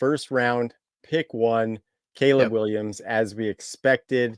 first round, pick 1, Caleb Yep. Williams, as we expected.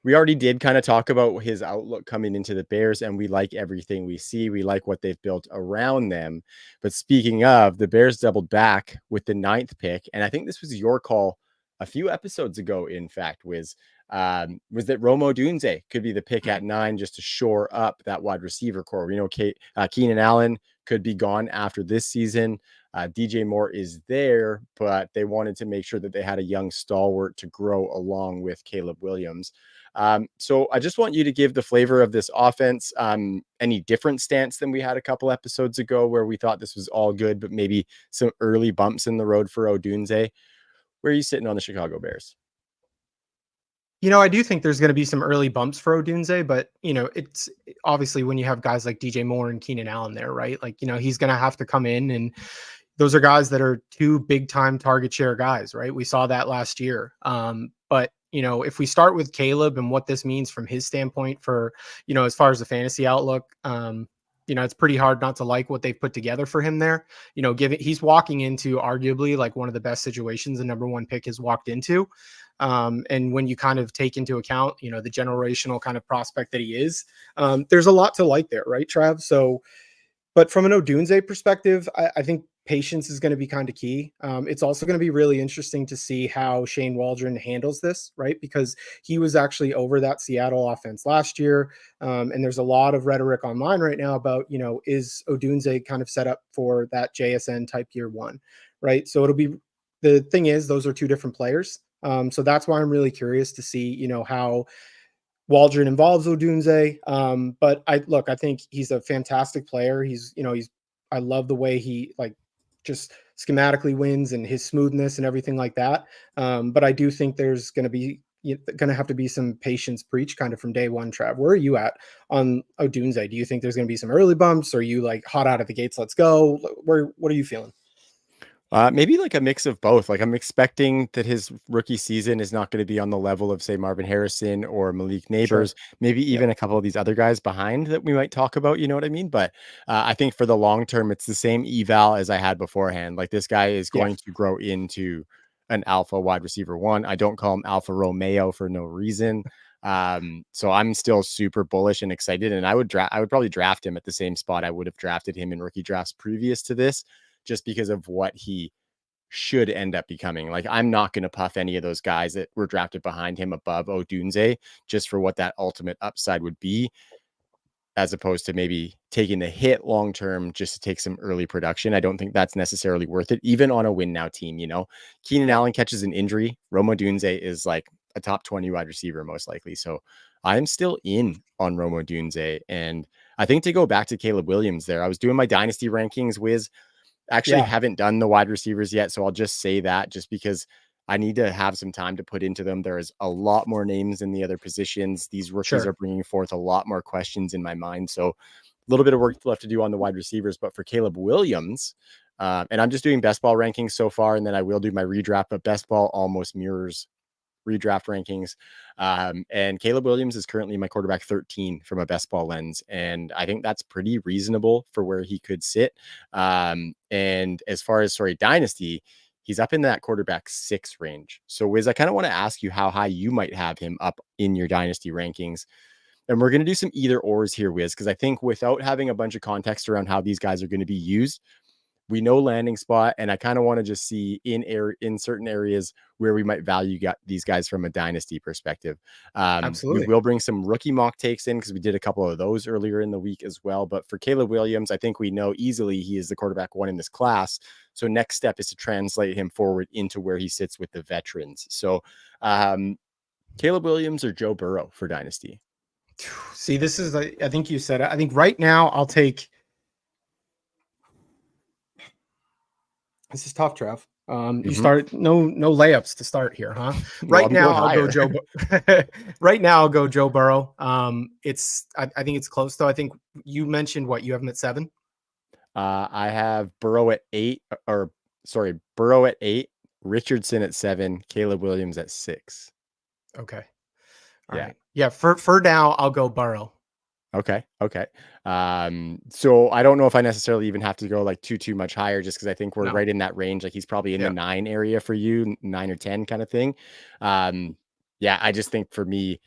We already did kind of talk about his outlook coming into the Bears, and we like everything we see. We like what they've built around them. But speaking of, the Bears doubled back with the 9th pick, and I think this was your call a few episodes ago, in fact, was that Rome Odunze could be the pick at 9 just to shore up that wide receiver core. We know Keenan Allen could be gone after this season. DJ Moore is there, but they wanted to make sure that they had a young stalwart to grow along with Caleb Williams. So I just want you to give the flavor of this offense. Any different stance than we had a couple episodes ago where we thought this was all good, but maybe some early bumps in the road for Odunze. Where are you sitting on the Chicago Bears? I do think there's going to be some early bumps for Odunze, but it's obviously when you have guys like DJ Moore and Keenan Allen there, right? Like, he's going to have to come in, and those are guys that are 2 big time target share guys, right? We saw that last year. But if we start with Caleb and what this means from his standpoint for, as far as the fantasy outlook, it's pretty hard not to like what they've put together for him there. Given he's walking into arguably like one of the best situations the number 1 pick has walked into. And when you kind of take into account, the generational kind of prospect that he is, there's a lot to like there, right, Trav? So, but from an Odunze perspective, I think patience is going to be kind of key. It's also going to be really interesting to see how Shane Waldron handles this, right? Because he was actually over that Seattle offense last year. And there's a lot of rhetoric online right now about, is Odunze kind of set up for that JSN type year 1, right? So the thing is, those are 2 different players. So that's why I'm really curious to see, how Waldron involves Odunze. But I think he's a fantastic player. I love the way he just schematically wins and his smoothness and everything like that. But I do think there's going to have to be some patience preach kind of from day 1, Trav. Where are you at on Odunze? Do you think there's going to be some early bumps? Or are you like hot out of the gates? Let's go. What are you feeling? Maybe like a mix of both. Like I'm expecting that his rookie season is not going to be on the level of, say, Marvin Harrison or Malik Sure. Neighbors, maybe Yep. even a couple of these other guys behind that we might talk about. You know what I mean? But I think for the long term, it's the same eval as I had beforehand. Like this guy is Yeah. going to grow into an alpha wide receiver 1. I don't call him Alpha Romeo for no reason. So I'm still super bullish and excited, and I would probably draft him at the same spot I would have drafted him in rookie drafts previous to this, just because of what he should end up becoming. Like, I'm not going to puff any of those guys that were drafted behind him above Odunze just for what that ultimate upside would be, as opposed to maybe taking the hit long term just to take some early production. I don't think that's necessarily worth it, even on a win now team. Keenan Yep. Allen catches an injury. Rome Odunze is like a top 20 wide receiver, most likely. So I'm still in on Rome Odunze. And I think to go back to Caleb Williams there, I was doing my dynasty rankings. Wiz, actually Yeah. haven't done the wide receivers yet, so I'll just say that just because I need to have some time to put into them. There is a lot more names in the other positions. These rookies Sure. are bringing forth a lot more questions in my mind. So a little bit of work left to do on the wide receivers. But for Caleb Williams, and I'm just doing best ball rankings so far, and then I will do my redraft, but best ball almost mirrors redraft rankings. And Caleb Williams is currently my quarterback 13 from a best ball lens. And I think that's pretty reasonable for where he could sit. And as far as, dynasty, he's up in that quarterback 6 range. So Wiz, I kind of want to ask you how high you might have him up in your dynasty rankings. And we're going to do some either ors here, Wiz, because I think without having a bunch of context around how these guys are going to be used, we know landing spot, and I kind of want to just see in certain areas where we might value these guys from a dynasty perspective. We Absolutely. will bring some rookie mock takes in because we did a couple of those earlier in the week as well. But for Caleb Williams, I think we know easily he is the quarterback 1 in this class. So next step is to translate him forward into where he sits with the veterans. So Caleb Williams or Joe Burrow for dynasty? See, this is, I think you said it. I think right now I'll take. This is tough, Trev. You start no layups to start here, huh? Well, Right I'm now going I'll go higher. Joe. Right now I'll go Joe Burrow. I think it's close though. I think you mentioned what you have him at 7. I have Burrow at 8, Burrow at 8, Richardson at 7, Caleb Williams at 6. Okay. All Yeah. right. Yeah. For now I'll go Burrow. Okay. Okay. So I don't know if I necessarily even have to go like too much higher, just because I think we're No. right in that range. Like he's probably in the Yeah. 9 area for you, 9 or 10 kind of thing. Um, yeah, I just think for me,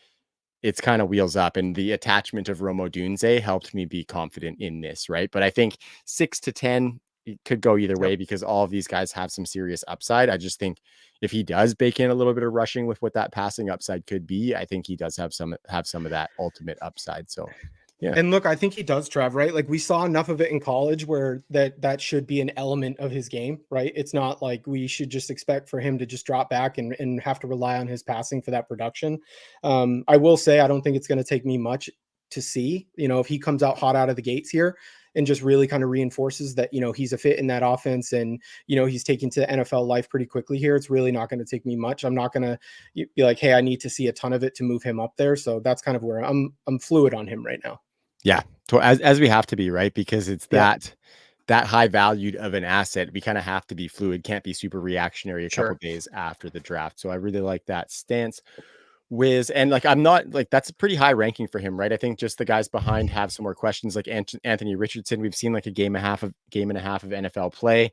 it's kind of wheels up, and the attachment of Romo Dunze helped me be confident in this, right? But I think 6 to 10 it could go either Yep. way because all of these guys have some serious upside. I just think if he does bake in a little bit of rushing with what that passing upside could be, I think he does have some of that ultimate upside. So yeah. And look, I think he does, Trav, right? Like we saw enough of it in college where that should be an element of his game, right? It's not like we should just expect for him to just drop back and have to rely on his passing for that production. I will say I don't think it's going to take me much to see, if he comes out hot out of the gates here and just really kind of reinforces that, he's a fit in that offense and, he's taking to NFL life pretty quickly here. It's really not going to take me much. I'm not going to be like, hey, I need to see a ton of it to move him up there. So that's kind of where I'm fluid on him right now. Yeah. So as we have to be, right? Because it's Yeah, that high valued of an asset. We kind of have to be fluid, can't be super reactionary a couple sure. days after the draft. So I really like that stance. Wiz, and like I'm not like that's a pretty high ranking for him, right? I think just the guys behind have some more questions, like Anthony Richardson. We've seen like a game and a half of NFL play.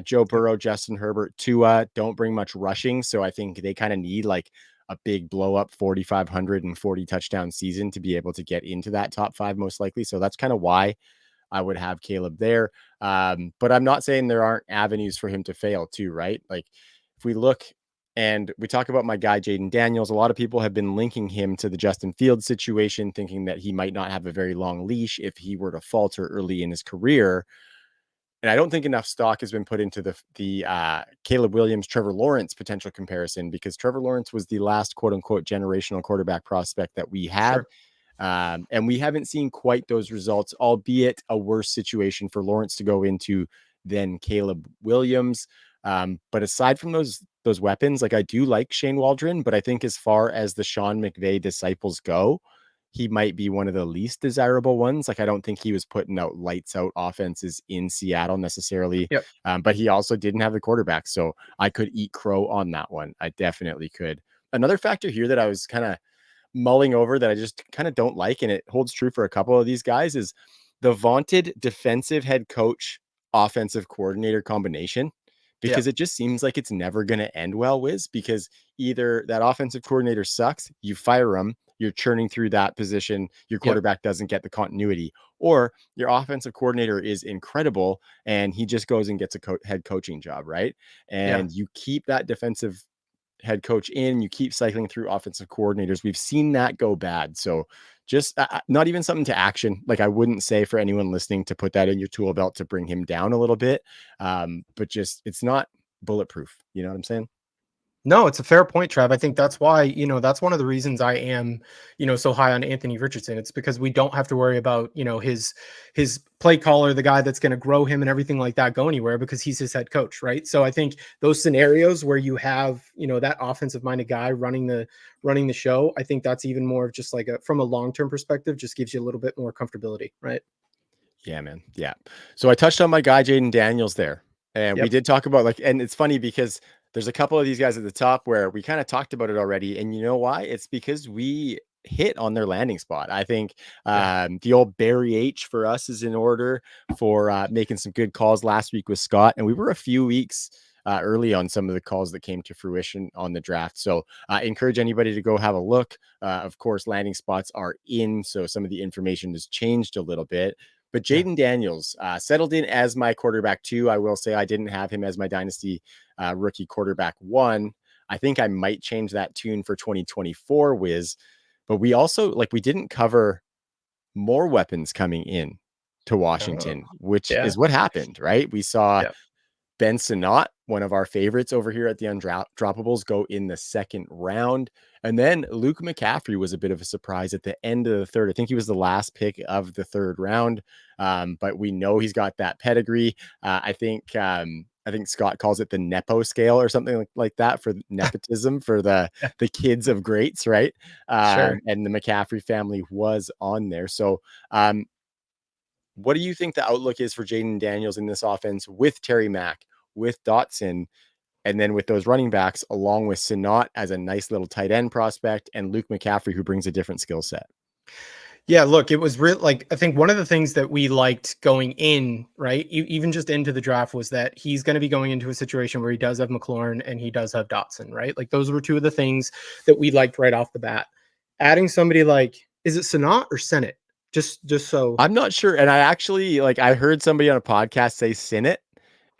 Joe Yep. Burrow, Justin Herbert, Tua don't bring much rushing, so I think they kind of need like a big blow up 4,540 touchdown season to be able to get into that top five, most likely. So that's kind of why I would have Caleb there. But I'm not saying there aren't avenues for him to fail too, right? Like if we look and we talk about my guy, Jaden Daniels, a lot of people have been linking him to the Justin Fields situation, thinking that he might not have a very long leash if he were to falter early in his career. And I don't think enough stock has been put into the Caleb Williams, Trevor Lawrence potential comparison, because Trevor Lawrence was the last quote unquote generational quarterback prospect that we had. Sure. And we haven't seen quite those results, albeit a worse situation for Lawrence to go into than Caleb Williams. But aside from those weapons, like I do like Shane Waldron, but I think as far as the Sean McVay disciples go, he might be one of the least desirable ones. Like I don't think he was putting out lights out offenses in Seattle necessarily, Yep. but he also didn't have the quarterback, so I could eat crow on that one. I definitely could. Another factor here that I was kind of mulling over that I just kind of don't like, and it holds true for a couple of these guys, is the vaunted defensive head coach, offensive coordinator combination, because Yep. it just seems like it's never going to end well, Wiz, because either that offensive coordinator sucks, you fire him, you're churning through that position, your Yep. quarterback doesn't get the continuity, or your offensive coordinator is incredible and he just goes and gets a head coaching job, right? Yeah. And you keep that defensive head coach in, you keep cycling through offensive coordinators. We've seen that go bad. So just not even something to action. Like I wouldn't say for anyone listening to put that in your tool belt to bring him down a little bit. But just, it's not bulletproof. You know what I'm saying? No, it's a fair point, Trav. I think that's why, that's one of the reasons I am, so high on Anthony Richardson. It's because we don't have to worry about, his play caller, the guy that's going to grow him and everything like that go anywhere because he's his head coach, right? So I think those scenarios where you have, that offensive minded guy running the show, I think that's even more of just like from a long-term perspective, just gives you a little bit more comfortability, right? Yeah, man. Yeah. So I touched on my guy, Jaden Daniels there. And we Yep. did talk about like, and it's funny because there's a couple of these guys at the top where we kind of talked about it already. And you know why? It's because we hit on their landing spot. I think Yeah. the old Barry H for us is in order for making some good calls last week with Scott. And we were a few weeks early on some of the calls that came to fruition on the draft. So I encourage anybody to go have a look. Of course, landing spots are in. So some of the information has changed a little bit. But Yeah. Jaden Daniels settled in as my quarterback two. I will say I didn't have him as my dynasty rookie quarterback one. I think I might change that tune for 2024, Wiz. But we also like we didn't cover more weapons coming in to Oh, Washington, which yeah. is what happened, right? We saw Yeah. Ben Sinnott, one of our favorites over here at the Undroppables, go in the second round. And then Luke McCaffrey was a bit of a surprise at the end of the third. I think he was the last pick of the third round. But we know he's got that pedigree. I think Scott calls it the Nepo scale or something like that for nepotism for Yeah. the kids of greats, right? Sure. And the McCaffrey family was on there. So what do you think the outlook is for Jaden Daniels in this offense with Terry Mack, with Dotson, and then with those running backs, along with Sinnott as a nice little tight end prospect and Luke McCaffrey, who brings a different skill set? Yeah, look, it was real. Like, I think one of the things that we liked going in, right, even just into the draft, was that he's going to be going into a situation where he does have McLaurin and he does have Dotson, right? Like, those were two of the things that we liked right off the bat. Adding somebody like, is it Senat or Senate? Just so, I'm not sure, and I actually like, I heard somebody on a podcast say Sinnet,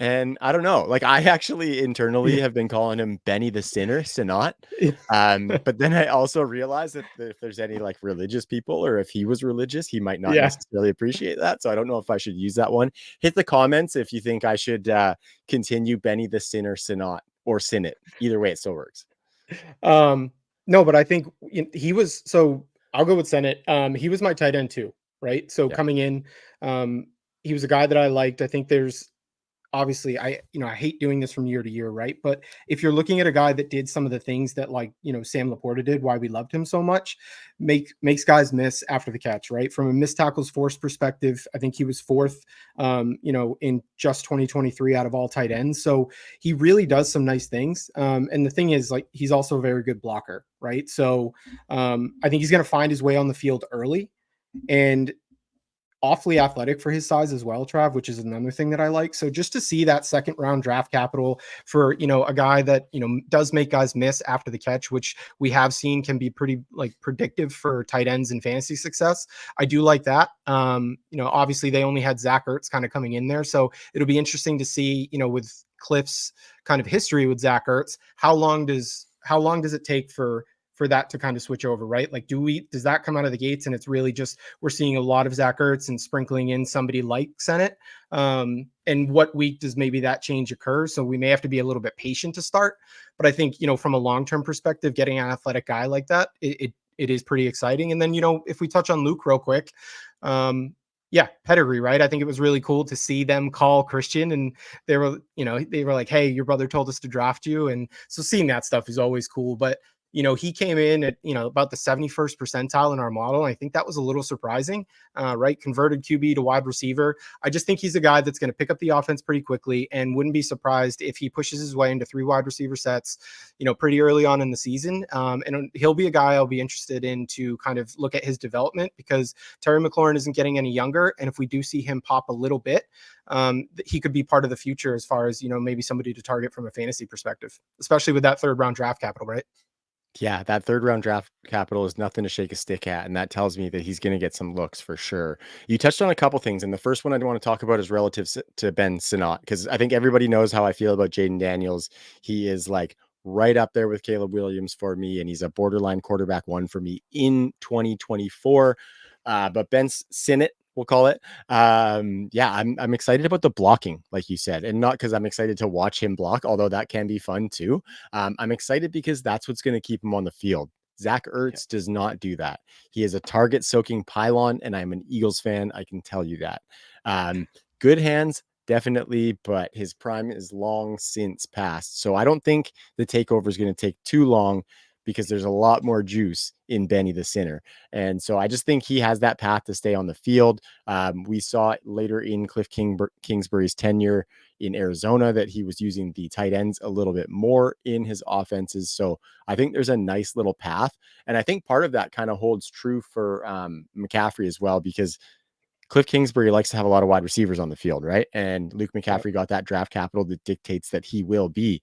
and I don't know, like, I actually internally yeah, have been calling him Benny the Sinner, Sinat, yeah, but then I also realized that if there's any, like, religious people or if he was religious, he might not yeah. necessarily appreciate that, so I don't know if I should use that one. Hit the comments if you think I should, continue Benny the Sinner, Sinat, or Sinnet. Either way, it still works. Um, no, but I think he was. So I'll go with Senate. He was my tight end too, right? So Yeah. coming in, um, he was a guy that I liked. I think there's obviously I hate doing this from year to year, right? But if you're looking at a guy that did some of the things that, like, Sam Laporta did, why we loved him so much, makes guys miss after the catch, right? From a missed tackles force perspective, I think he was fourth, in just 2023 out of all tight ends. So he really does some nice things. And the thing is, like, he's also a very good blocker, right? So I think he's going to find his way on the field early, and awfully athletic for his size as well, Trav, which is another thing that I like. So just to see that second round draft capital for, a guy that, does make guys miss after the catch, which we have seen can be pretty, like, predictive for tight ends and fantasy success. I do like that. Obviously they only had Zach Ertz kind of coming in there. So it'll be interesting to see, with Cliff's kind of history with Zach Ertz, how long does it take for that to kind of switch over, right? Like, does that come out of the gates and it's really just we're seeing a lot of Zach Ertz and sprinkling in somebody like Senate? And what week does maybe that change occur? So we may have to be a little bit patient to start. But I think, from a long-term perspective, getting an athletic guy like that, it is pretty exciting. And then, if we touch on Luke real quick, yeah, pedigree, right? I think it was really cool to see them call Christian, and they were like, "Hey, your brother told us to draft you," and so seeing that stuff is always cool. But he came in at, about the 71st percentile in our model. And I think that was a little surprising, right? Converted QB to wide receiver. I just think he's a guy that's going to pick up the offense pretty quickly, and wouldn't be surprised if he pushes his way into 3 wide receiver sets, pretty early on in the season. And he'll be a guy I'll be interested in to kind of look at his development, because Terry McLaurin isn't getting any younger. And if we do see him pop a little bit, he could be part of the future as far as, maybe somebody to target from a fantasy perspective, especially with that third round draft capital, right? Yeah, that third round draft capital is nothing to shake a stick at, and that tells me that he's going to get some looks for sure. You touched on a couple things, and the first one I want to talk about is relative to Ben Sinnott, because I think everybody knows how I feel about Jaden Daniels. He is like right up there with Caleb Williams for me, and he's a borderline quarterback one for me in 2024. But Ben Sinnott, we'll call it. Yeah, I'm excited about the blocking, like you said, and not because I'm excited to watch him block, although that can be fun too. I'm excited because that's what's going to keep him on the field. Zach Yeah. Ertz does not do that. He is a target soaking pylon, and I'm an Eagles fan. I can tell you that. Good hands, definitely, but his prime is long since passed. So I don't think the takeover is going to take too long, because there's a lot more juice in Benny the Sinner. And so I just think he has that path to stay on the field. We saw later in Kingsbury's tenure in Arizona that he was using the tight ends a little bit more in his offenses. So I think there's a nice little path. And I think part of that kind of holds true for McCaffrey as well, because Cliff Kingsbury likes to have a lot of wide receivers on the field, right? And Luke Yeah. McCaffrey got that draft capital that dictates that he will be.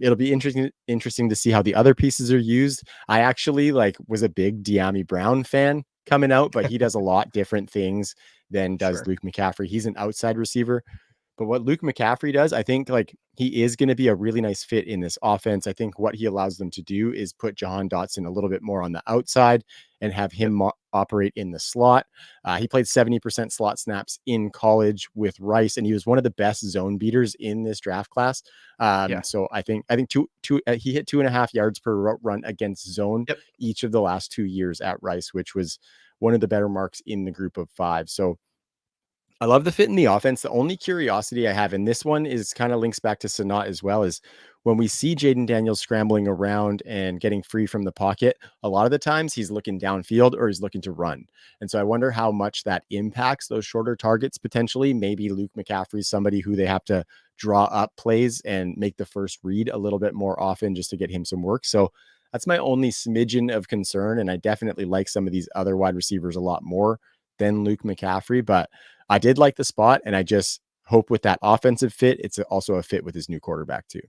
It'll be interesting to see how the other pieces are used. I actually was a big De'Ami Brown fan coming out, but he does a lot different things than does Sure. Luke McCaffrey. He's an outside receiver. But what Luke McCaffrey does, I think he is going to be a really nice fit in this offense. I think what he allows them to do is put Jahan Dotson a little bit more on the outside and have Yep. him operate in the slot. He played 70% slot snaps in college with Rice, and he was one of the best zone beaters in this draft class. Yeah. So I think he hit 2.5 yards per route run against zone Yep. each of the last 2 years at Rice, which was one of the better marks in the group of 5. So I love the fit in the offense. The only curiosity I have, and this one is kind of links back to Sanat as well, is when we see Jaden Daniels scrambling around and getting free from the pocket, a lot of the times he's looking downfield or he's looking to run. And so I wonder how much that impacts those shorter targets potentially. Maybe Luke McCaffrey is somebody who they have to draw up plays and make the first read a little bit more often just to get him some work. So That's my only smidgen of concern. And I definitely like some of these other wide receivers a lot more than Luke McCaffrey, but I did like the spot. And I just hope with that offensive fit, it's also a fit with his new quarterback too.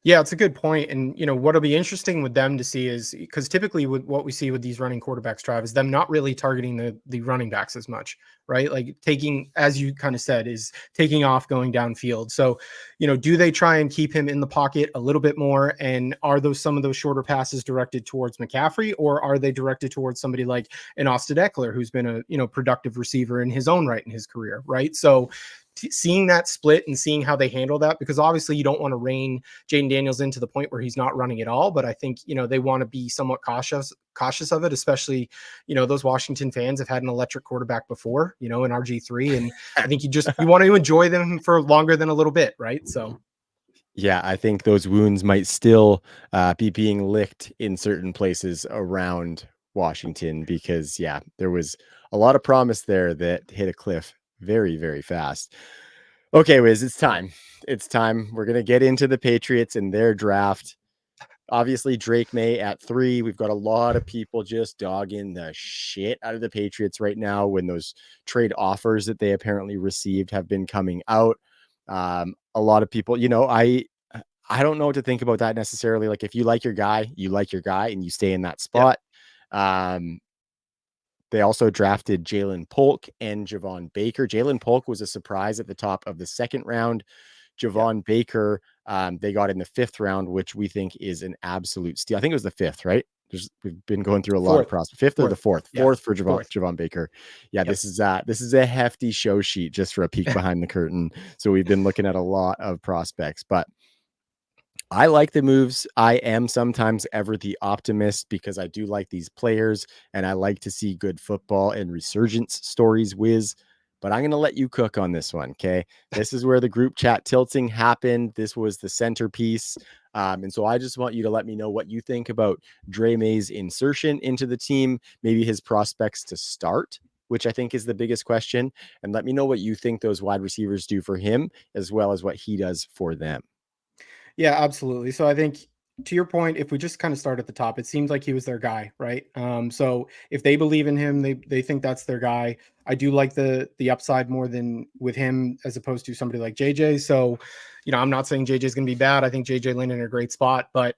Yeah, it's a good point. And, what'll be interesting with them to see is because typically with what we see with these running quarterbacks, Trav, is them not really targeting the running backs as much, right? Like taking, as you kind of said, is taking off, going downfield. So, do they try and keep him in the pocket a little bit more? And are those some of those shorter passes directed towards McCaffrey, or are they directed towards somebody like an Austin Eckler, who's been a, productive receiver in his own right in his career, right? So, seeing that split and seeing how they handle that, because obviously you don't want to rein Jaden Daniels into the point where he's not running at all. But I think, they want to be somewhat cautious of it, especially, those Washington fans have had an electric quarterback before, in RG3. And I think you want to enjoy them for longer than a little bit. Right. So. Yeah, I think those wounds might still be being licked in certain places around Washington because, yeah, there was a lot of promise there that hit a cliff very, very fast. Okay, Wiz, it's time. It's time. We're going to get into the Patriots and their draft. Obviously, Drake May at 3. We've got a lot of people just dogging the shit out of the Patriots right now when those trade offers that they apparently received have been coming out. A lot of people, I don't know what to think about that necessarily. Like if you like your guy, and you stay in that Yeah. spot. Um, they also drafted Jalen Polk and Javon Baker. Jalen Polk was a surprise at the top of the second round. Yeah. Javon Baker, they got in the 5th round, which we think is an absolute steal. I think it was the 5th, right? We've been going through a lot of Fourth. prospects. 5th or the 4th? Yeah. 4th for Fourth. Javon Baker. Yeah, Yep. this is a hefty show sheet just for a peek behind the curtain. So we've been looking at a lot of prospects, but I like the moves. I am sometimes ever the optimist because I do like these players and I like to see good football and resurgence stories, Wiz. But I'm going to let you cook on this one. Okay. This is where the group chat tilting happened. This was the centerpiece. And so I just want you to let me know what you think about Dre May's insertion into the team, maybe his prospects to start, which I think is the biggest question. And let me know what you think those wide receivers do for him, as well as what he does for them. Yeah, absolutely. So I think to your point, if we just kind of start at the top, it seems like he was their guy, right? So if they believe in him, they think that's their guy. I do like the upside more than with him as opposed to somebody like JJ. So, I'm not saying JJ is going to be bad. I think JJ landed in a great spot, but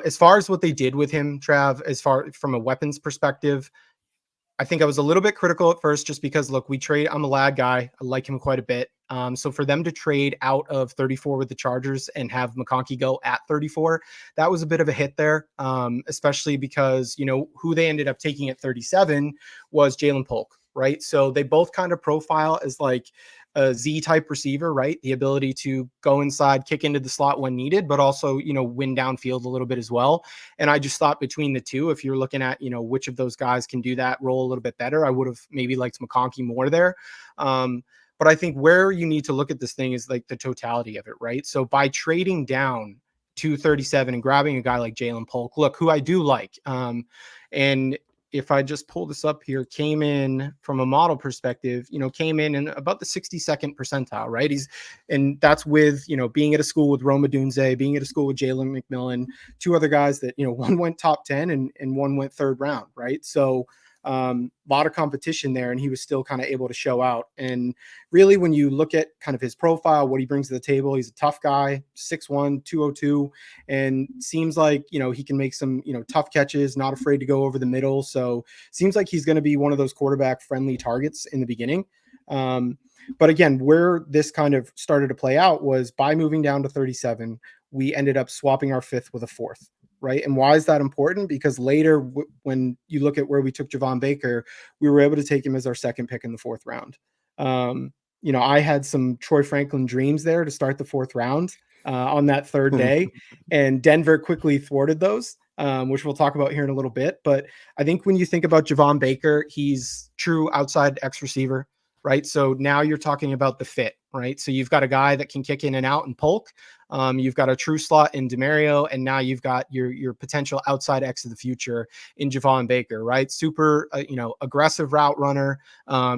as far as what they did with him, Trav, as far from a weapons perspective, I think I was a little bit critical at first just because, look, I'm a lad guy. I like him quite a bit. So for them to trade out of 34 with the Chargers and have McConkey go at 34, that was a bit of a hit there, especially because, who they ended up taking at 37 was Jalen Polk, right? So they both kind of profile as like a Z type receiver, right? The ability to go inside, kick into the slot when needed, but also, win downfield a little bit as well. And I just thought between the two, if you're looking at, which of those guys can do that role a little bit better, I would have maybe liked McConkey more there. But I think where you need to look at this thing is like the totality of it, right? So by trading down to 37 and grabbing a guy like Jalen Polk, look, who I do like, and if I just pull this up here, came in from a model perspective, came in about the 62nd percentile, right? And that's with, being at a school with Roma Dunze, being at a school with Jalen McMillan, 2 other guys that, one went top 10 and one went 3rd round, right? So a lot of competition there, and he was still kind of able to show out. And really, when you look at kind of his profile, what he brings to the table, he's a tough guy, 6'1", 202, and seems like, he can make some, tough catches, not afraid to go over the middle. So seems like he's going to be one of those quarterback friendly targets in the beginning. But again, where this kind of started to play out was by moving down to 37, we ended up swapping our 5th with a 4th. Right. And why is that important? Because later, when you look at where we took Javon Baker, we were able to take him as our 2nd pick in the 4th round. I had some Troy Franklin dreams there to start the 4th round on that 3rd day, and Denver quickly thwarted those, which we'll talk about here in a little bit. But I think when you think about Javon Baker, he's true outside X receiver, right? So now you're talking about the fit, right? So you've got a guy that can kick in and out in Polk. You've got a true slot in DeMario, and now you've got your potential outside X of the future in Javon Baker, right? Super, aggressive route runner,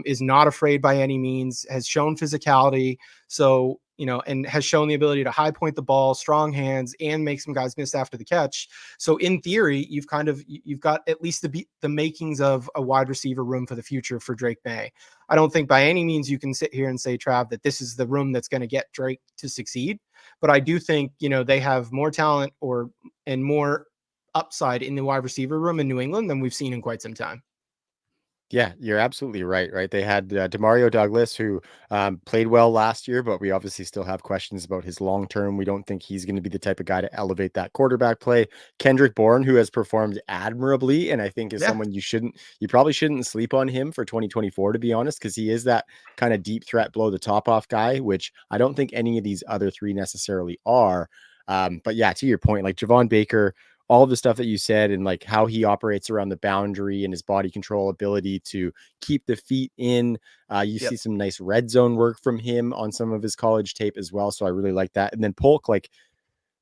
is not afraid by any means, has shown physicality. So and has shown the ability to high point the ball, strong hands, and make some guys miss after the catch. So in theory, you've got at least the makings of a wide receiver room for the future for Drake May. I don't think by any means you can sit here and say, Trav, that this is the room that's going to get Drake to succeed. But I do think, they have more talent and more upside in the wide receiver room in New England than we've seen in quite some time. Yeah, you're absolutely right. Right. They had Demario Douglas, who played well last year, but we obviously still have questions about his long term. We don't think he's going to be the type of guy to elevate that quarterback play. Kendrick Bourne, who has performed admirably, and I think is Yeah. someone you probably shouldn't sleep on him for 2024, to be honest, because he is that kind of deep threat, blow the top off guy, which I don't think any of these other three necessarily are. But yeah, to your point, like Javon Baker, all of the stuff that you said and like how he operates around the boundary and his body control ability to keep the feet in. You see Yep. some nice red zone work from him on some of his college tape as well. So I really like that. And then Polk, like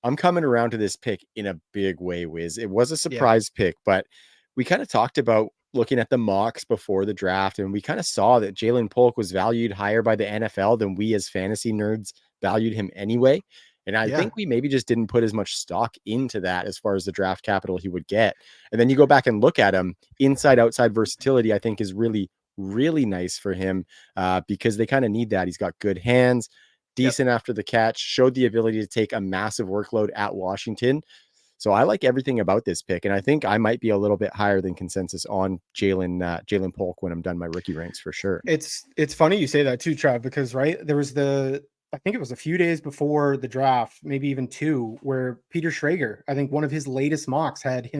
I'm coming around to this pick in a big way, Wiz. It was a Yeah. surprise pick, but we kind of talked about looking at the mocks before the draft, and we kind of saw that Jalen Polk was valued higher by the NFL than we as fantasy nerds valued him anyway. And I Yeah. think we maybe just didn't put as much stock into that as far as the draft capital he would get. And then you go back and look at him, inside outside versatility, I think is really, really nice for him because they kind of need that. He's got good hands, Yep. decent after the catch, showed the ability to take a massive workload at Washington. So I like everything about this pick, and I think I might be a little bit higher than consensus on Jalen Polk when I'm done my rookie ranks for sure. It's funny you say that too, Trav, because there was I think it was a few days before the draft, maybe even two, where Peter Schrager, I think one of his latest mocks had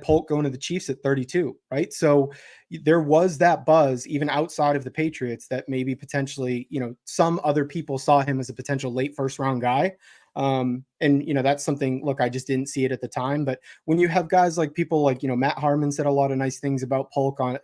Polk going to the Chiefs at 32, right? So there was that buzz even outside of the Patriots that maybe potentially, some other people saw him as a potential late first round guy. And that's something, look, I just didn't see it at the time, but when you have guys like people like, Matt Harmon said a lot of nice things about Polk on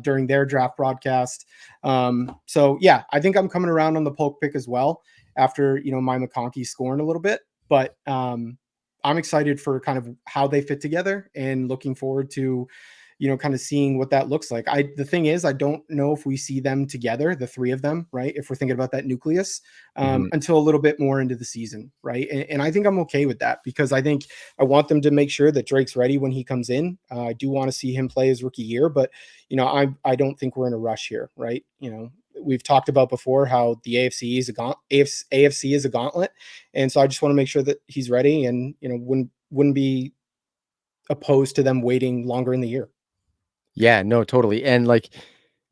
during their draft broadcast. So yeah, I think I'm coming around on the Polk pick as well after, my McConkey scoring a little bit, but I'm excited for kind of how they fit together and looking forward to, kind of seeing what that looks like. The thing is, I don't know if we see them together, the three of them, right? If we're thinking about that nucleus, Mhm. until a little bit more into the season, right? And I think I'm okay with that because I think I want them to make sure that Drake's ready when he comes in. I do want to see him play his rookie year, but I don't think we're in a rush here, right? We've talked about before how the AFC is a gauntlet, and so I just want to make sure that he's ready, and wouldn't be opposed to them waiting longer in the year. Yeah, no, totally. And like,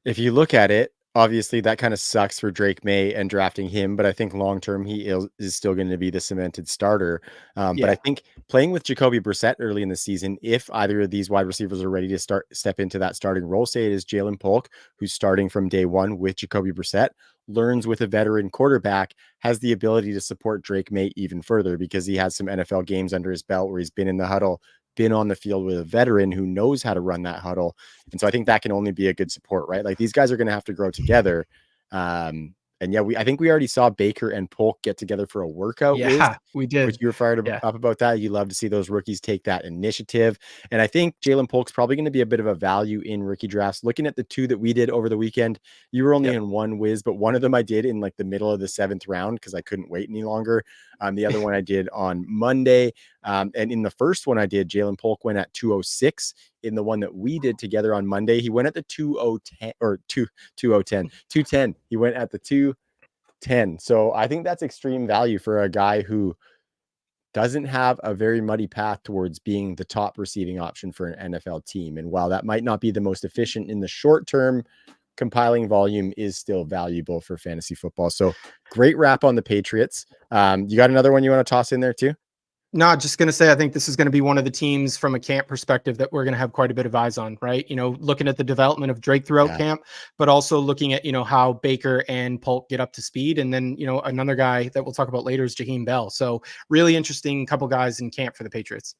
if you look at it, obviously that kind of sucks for Drake May and drafting him, but I think long term is still going to be the cemented starter. But I Yeah. think playing with Jacoby Brissett early in the season, if either of these wide receivers are ready to step into that starting role, say it is Jalen Polk, who's starting from day one with Jacoby Brissett, learns with a veteran quarterback, has the ability to support Drake May even further because he has some NFL games under his belt where he's been in the huddle, been on the field with a veteran who knows how to run that huddle. And so I think that can only be a good support, right? Like these guys are going to have to grow together. And yeah, I think we already saw Baker and Polk get together for a workout, Wiz, Yeah, we which did. you were fired Yeah. up about that. You love to see those rookies take that initiative. And I think Jalen Polk's probably going to be a bit of a value in rookie drafts. Looking at the two that we did over the weekend, you were only Yep. in one, Wiz, but one of them I did in like the middle of the 7th round because I couldn't wait any longer. The other one I did on Monday. And in the first one I did, Jalen Polk went at 206. In the one that we did together on Monday, he went at the 2010 or 210. He went at the 210. So I think that's extreme value for a guy who doesn't have a very muddy path towards being the top receiving option for an NFL team. And while that might not be the most efficient in the short term, compiling volume is still valuable for fantasy football. So great wrap on the Patriots. You got another one you want to toss in there too? No, just going to say, I think this is going to be one of the teams from a camp perspective that we're going to have quite a bit of eyes on, right? Looking at the development of Drake throughout Yeah. camp, but also looking at, how Baker and Polk get up to speed. And then, another guy that we'll talk about later is Jaheim Bell. So really interesting couple guys in camp for the Patriots.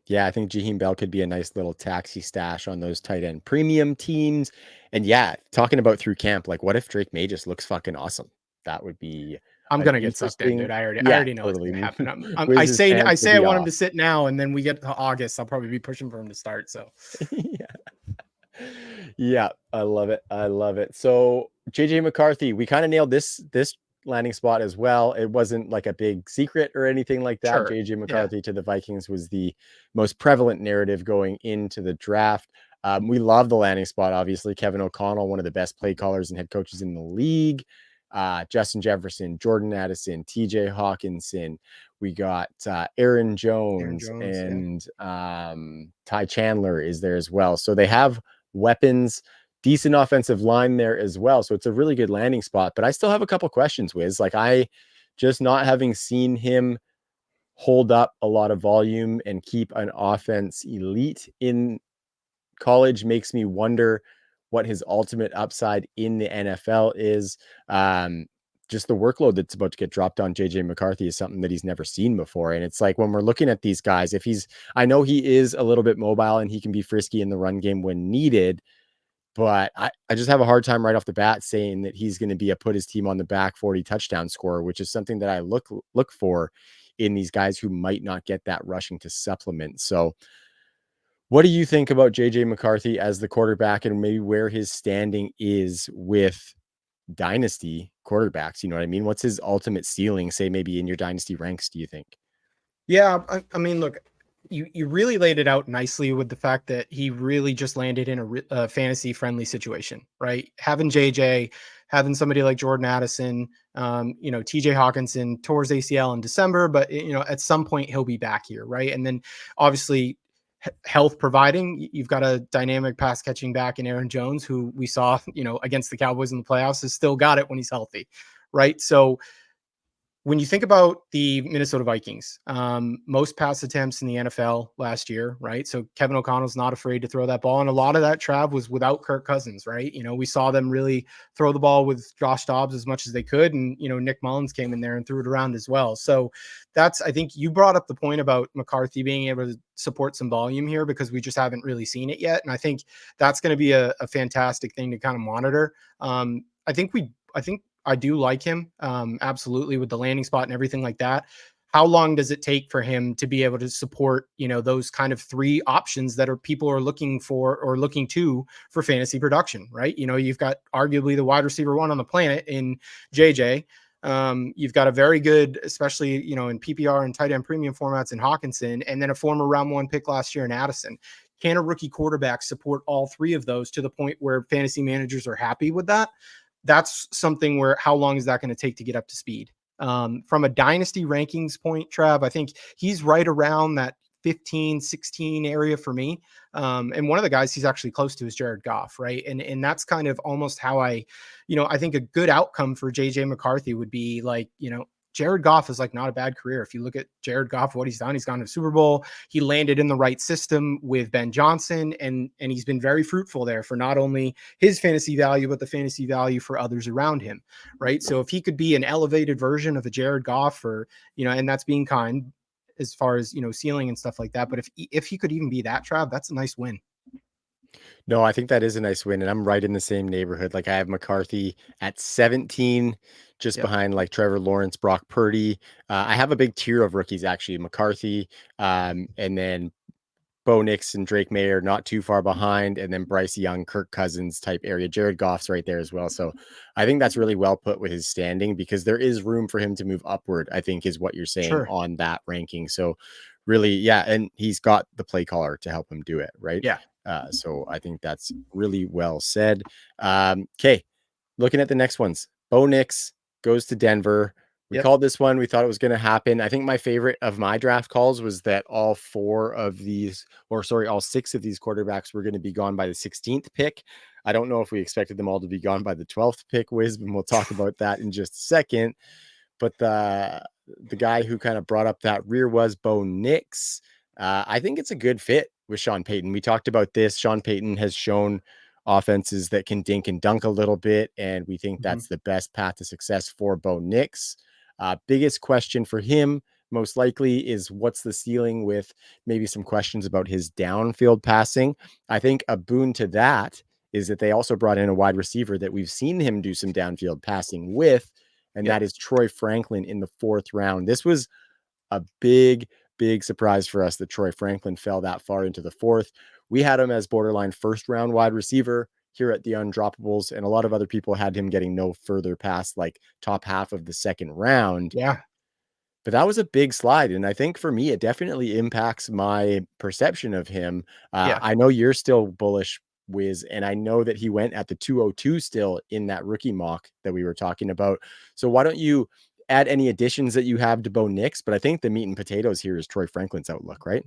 Yeah, I think Jaheim Bell could be a nice little taxi stash on those tight end premium teams. And yeah, talking about through camp, like what if Drake May just looks fucking awesome? That would be I'm an gonna get sucked in, dude. interesting. I Yeah, already know it's totally. gonna happen. I Wiz's say pants will I be want him off. to sit now, and then we get to August. I'll probably be pushing for him to start. So Yeah. Yeah, I love it. I love it. So JJ McCarthy, we kind of nailed this landing spot as well. It wasn't like a big secret or anything like that. Sure. JJ Yeah. McCarthy to the Vikings was the most prevalent narrative going into the draft. We love the landing spot, obviously. Kevin O'Connell, one of the best play callers and head coaches in the league. Justin Jefferson, Jordan Addison, TJ Hawkinson. We got Aaron Aaron Jones Jones. Yeah. and Ty Chandler is there as well. So they have weapons, decent offensive line there as well. So it's a really good landing spot. But I still have a couple questions, Wiz. Like, I just not having seen him hold up a lot of volume and keep an offense elite in college makes me wonder what his ultimate upside in the NFL is. Just the workload that's about to get dropped on JJ McCarthy is something that he's never seen before. And it's like, when we're looking at these guys, if he's, I know he is a little bit mobile and he can be frisky in the run game when needed, but I just have a hard time right off the bat saying that he's going to be a put his team on the back 40 touchdown scorer, which is something that I look for in these guys who might not get that rushing to supplement. So what do you think about JJ McCarthy as the quarterback and maybe where his standing is with dynasty quarterbacks? You know what I mean? What's his ultimate ceiling, say maybe in your dynasty ranks, do you think? Yeah, I mean, look, you really laid it out nicely with the fact that he really just landed in a fantasy friendly situation, right? Having JJ, having somebody like Jordan Addison, TJ Hawkinson towards ACL in December, but at some point he'll be back here, right? And then obviously health providing, you've got a dynamic pass catching back in Aaron Jones, who we saw, against the Cowboys in the playoffs, has still got it when he's healthy, right? So when you think about the Minnesota Vikings, most pass attempts in the NFL last year, right? So Kevin O'Connell's not afraid to throw that ball. And a lot of that, Trav, was without Kirk Cousins, right? We saw them really throw the ball with Josh Dobbs as much as they could. And, Nick Mullins came in there and threw it around as well. So I think you brought up the point about McCarthy being able to support some volume here because we just haven't really seen it yet. And I think that's going to be a fantastic thing to kind of monitor. I think I do like him, absolutely, with the landing spot and everything like that. How long does it take for him to be able to support, those kind of three options that people are looking for or looking to for fantasy production, right? You've got arguably the wide receiver one on the planet in JJ. You've got a very good, especially, in PPR and tight end premium formats in Hawkinson, and then a former round one pick last year in Addison. Can a rookie quarterback support all three of those to the point where fantasy managers are happy with that? That's something where how long is that going to take to get up to speed? From a dynasty rankings point, Trav, I think he's right around that 15, 16 area for me. And one of the guys he's actually close to is Jared Goff, right? And that's kind of almost how I think a good outcome for JJ McCarthy would be like, Jared Goff is like not a bad career. If you look at Jared Goff, what he's done, he's gone to the Super Bowl. He landed in the right system with Ben Johnson, and he's been very fruitful there for not only his fantasy value, but the fantasy value for others around him, right? So if he could be an elevated version of a Jared Goff, or and that's being kind as far as ceiling and stuff like that. But if he could even be that, Trav, that's a nice win. No, I think that is a nice win, and I'm right in the same neighborhood. Like, I have McCarthy at 17, just Yep. behind like Trevor Lawrence, Brock Purdy. I have a big tier of rookies actually: McCarthy, and then Bo Nix and Drake Mayer not too far behind, and then Bryce Young, Kirk Cousins type area. Jared Goff's right there as well. So I think that's really well put with his standing because there is room for him to move upward, I think is what you're saying Sure. on that ranking. So really, yeah, and he's got the play caller to help him do it, right? Yeah. So I think that's really well said. Okay, looking at the next ones. Bo Nix goes to Denver. We Yep. called this one. We thought it was going to happen. I think my favorite of my draft calls was that all six of these quarterbacks were going to be gone by the 16th pick. I don't know if we expected them all to be gone by the 12th pick, Wiz, and we'll talk about that in just a second. But the guy who kind of brought up that rear was Bo Nix. I think it's a good fit with Sean Payton. We talked about this. Sean Payton has shown offenses that can dink and dunk a little bit, and we think Mm-hmm. that's the best path to success for Bo Nix. Biggest question for him, most likely, is what's the ceiling with maybe some questions about his downfield passing. I think a boon to that is that they also brought in a wide receiver that we've seen him do some downfield passing with, and Yep. that is Troy Franklin in the 4th round. This was a big, big surprise for us that Troy Franklin fell that far into the 4th. We had him as borderline 1st round wide receiver. here at the Undroppables, and a lot of other people had him getting no further past like top half of the second round. Yeah. But that was a big slide, and I think for me, it definitely impacts my perception of him. Yeah. I know you're still bullish, Wiz, and I know that he went at the 202 still in that rookie mock that we were talking about. So why don't you add any additions that you have to Bo Nix? But I think the meat and potatoes here is Troy Franklin's outlook, right?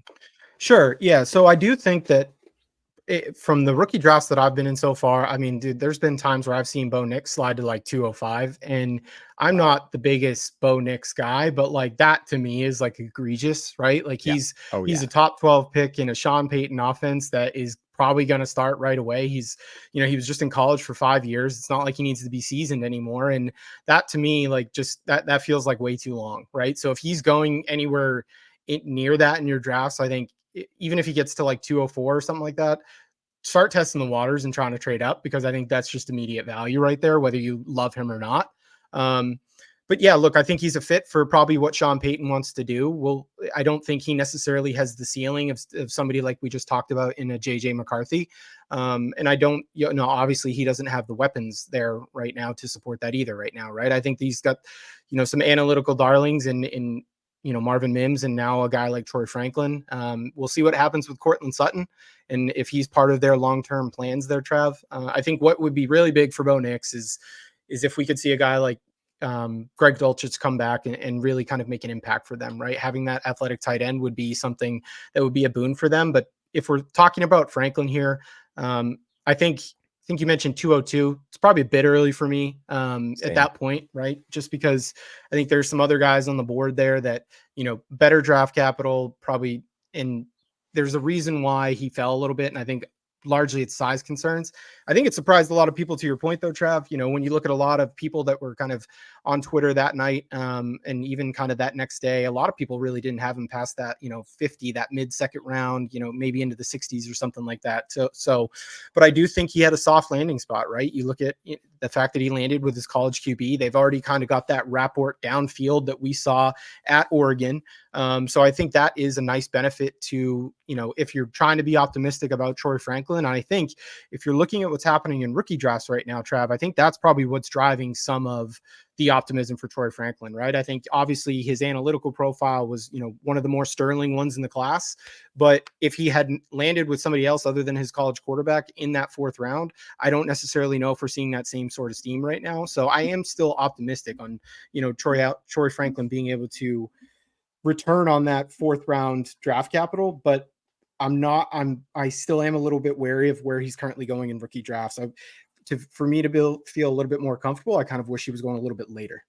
Sure. Yeah. So I do think that from the rookie drafts that I've been in so far, I mean, dude, there's been times where I've seen Bo Nix slide to like 205, and I'm Wow. not the biggest Bo Nix guy, but like that to me is like egregious, right? Like Yeah. Oh he's yeah. a top 12 pick in a Sean Payton offense that is probably going to start right away. He's, he was just in college for 5 years. It's not like he needs to be seasoned anymore, and that to me, like just that feels like way too long, right? So if he's going anywhere near that in your drafts, I think even if he gets to like 204 or something like that, start testing the waters and trying to trade up, because I think that's just immediate value right there, whether you love him or not. Um, but yeah, look, I think he's a fit for probably what Sean Payton wants to do. Well, I don't think he necessarily has the ceiling of somebody like we just talked about in a JJ McCarthy. And I don't, obviously he doesn't have the weapons there right now to support that either right now. Right. I think he's got, some analytical darlings in Marvin Mims, and now a guy like Troy Franklin. We'll see what happens with Cortland Sutton, and if he's part of their long-term plans there, Trav. I think what would be really big for Bo Nix is if we could see a guy like Greg Dulcich come back and really kind of make an impact for them, right? Having that athletic tight end would be something that would be a boon for them. But if we're talking about Franklin here, I think you mentioned 202. It's probably a bit early for me at Same. that point, right? Just because I think there's some other guys on the board there that, better draft capital probably. And there's a reason why he fell a little bit. And I think largely it's size concerns. I think it surprised a lot of people, to your point though, Trav. When you look at a lot of people that were kind of on Twitter that night, and even kind of that next day, a lot of people really didn't have him past that, 50, that mid second round, maybe into the 60s or something like that. But I do think he had a soft landing spot, right? You look at the fact that he landed with his college QB. They've already kind of got that rapport downfield that we saw at Oregon. So I think that is a nice benefit to, if you're trying to be optimistic about Troy Franklin. And I think if you're looking at what's happening in rookie drafts right now, Trav, I think that's probably what's driving some of the optimism for Troy Franklin, right? I think obviously his analytical profile was, one of the more sterling ones in the class. But if he had landed with somebody else other than his college quarterback in that fourth round, I don't necessarily know if we're seeing that same sort of steam right now. So I am still optimistic on, Troy Franklin being able to return on that fourth round draft capital, but I still am a little bit wary of where he's currently going in rookie drafts. For me to feel a little bit more comfortable, I kind of wish he was going a little bit later.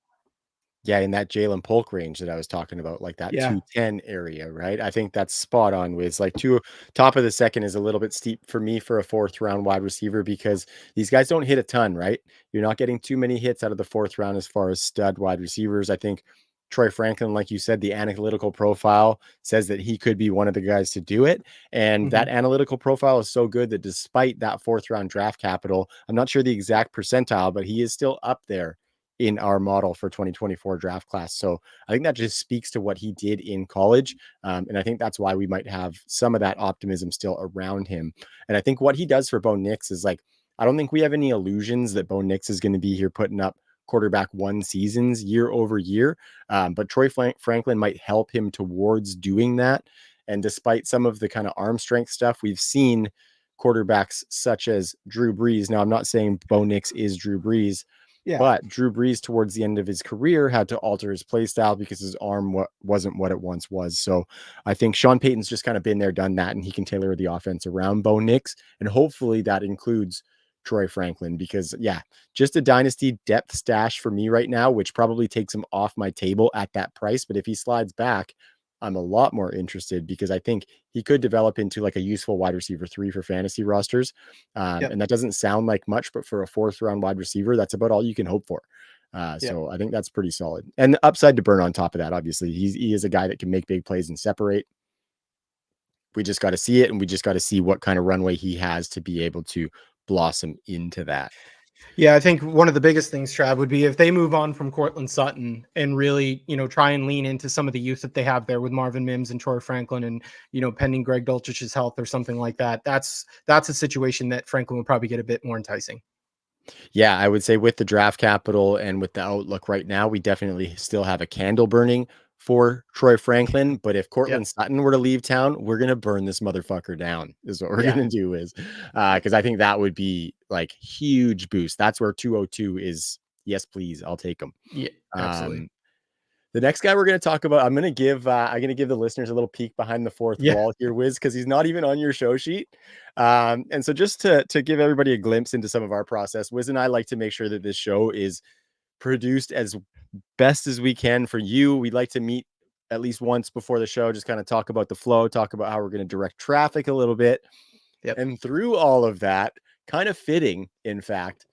Yeah, in that Jalen Polk range that I was talking about, like that Yeah. 210 area, right? I think that's spot on. With like two top of the second is a little bit steep for me for a fourth round wide receiver because these guys don't hit a ton, right? You're not getting too many hits out of the fourth round as far as stud wide receivers. I think Troy Franklin, like you said, the analytical profile says that he could be one of the guys to do it. And Mm-hmm. that analytical profile is so good that despite that fourth round draft capital, I'm not sure the exact percentile, but he is still up there in our model for 2024 draft class. So I think that just speaks to what he did in college. And I think that's why we might have some of that optimism still around him. And I think what he does for Bo Nix is like, I don't think we have any illusions that Bo Nix is going to be here putting up quarterback one seasons year over year. But Troy Franklin might help him towards doing that. And despite some of the kind of arm strength stuff we've seen quarterbacks such as Drew Brees. Now, I'm not saying Bo Nix is Drew Brees, Yeah. but Drew Brees, towards the end of his career, had to alter his play style because his arm wasn't what it once was. So I think Sean Payton's just kind of been there, done that, and he can tailor the offense around Bo Nix. And hopefully that includes Troy Franklin because, yeah, just a dynasty depth stash for me right now, which probably takes him off my table at that price. But if he slides back, I'm a lot more interested because I think he could develop into like a useful wide receiver 3 for fantasy rosters. Yep. And that doesn't sound like much, but for a fourth round wide receiver, that's about all you can hope for. Yep. So I think that's pretty solid. And the upside to burn on top of that, obviously, he is a guy that can make big plays and separate. We just got to see it, and we just got to see what kind of runway he has to be able to blossom into that. Yeah, I think one of the biggest things, Trav, would be if they move on from Cortland Sutton and really, try and lean into some of the youth that they have there with Marvin Mims and Troy Franklin and, pending Greg Dulcich's health or something like that. That's a situation that Franklin would probably get a bit more enticing. Yeah, I would say with the draft capital and with the outlook right now, we definitely still have a candle burning for Troy Franklin. But if Yep. Cortland Sutton were to leave town, we're gonna burn this motherfucker down. Is what we're Yeah. gonna do. Is because I think that would be like huge boost. That's where 202 is. Yes, please, I'll take them. Yeah. Absolutely. Um, the next guy we're going to talk about, I'm going to give the listeners a little peek behind the fourth Yeah. wall here, Wiz, because he's not even on your show sheet. And so just to give everybody a glimpse into some of our process, Wiz and I like to make sure that this show is produced as best as we can for you. We'd like to meet at least once before the show, just kind of talk about the flow, talk about how we're going to direct traffic a little bit. Yep. And through all of that, kind of fitting, in fact,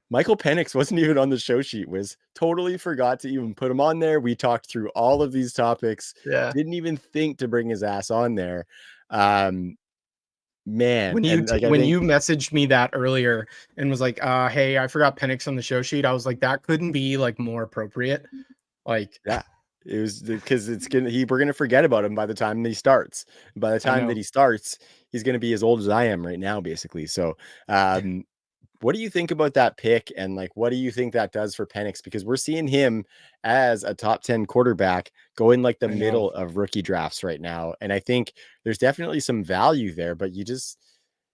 Michael Penix wasn't even on the show sheet, was totally forgot to even put him on there. We talked through all of these topics, Yeah. didn't even think to bring his ass on there. Um, man, When you and like I when think you messaged me that earlier and was like, hey, I forgot Penix on the show sheet. I was like, that couldn't be like more appropriate. Like, yeah, it was because we're gonna forget about him by the time that he starts. By the I time that know. he starts, he's gonna be as old as I am right now, basically. So what do you think about that pick? And like, what do you think that does for Penix? Because we're seeing him as a top 10 quarterback go in like the I know. middle of rookie drafts right now. And I think there's definitely some value there, but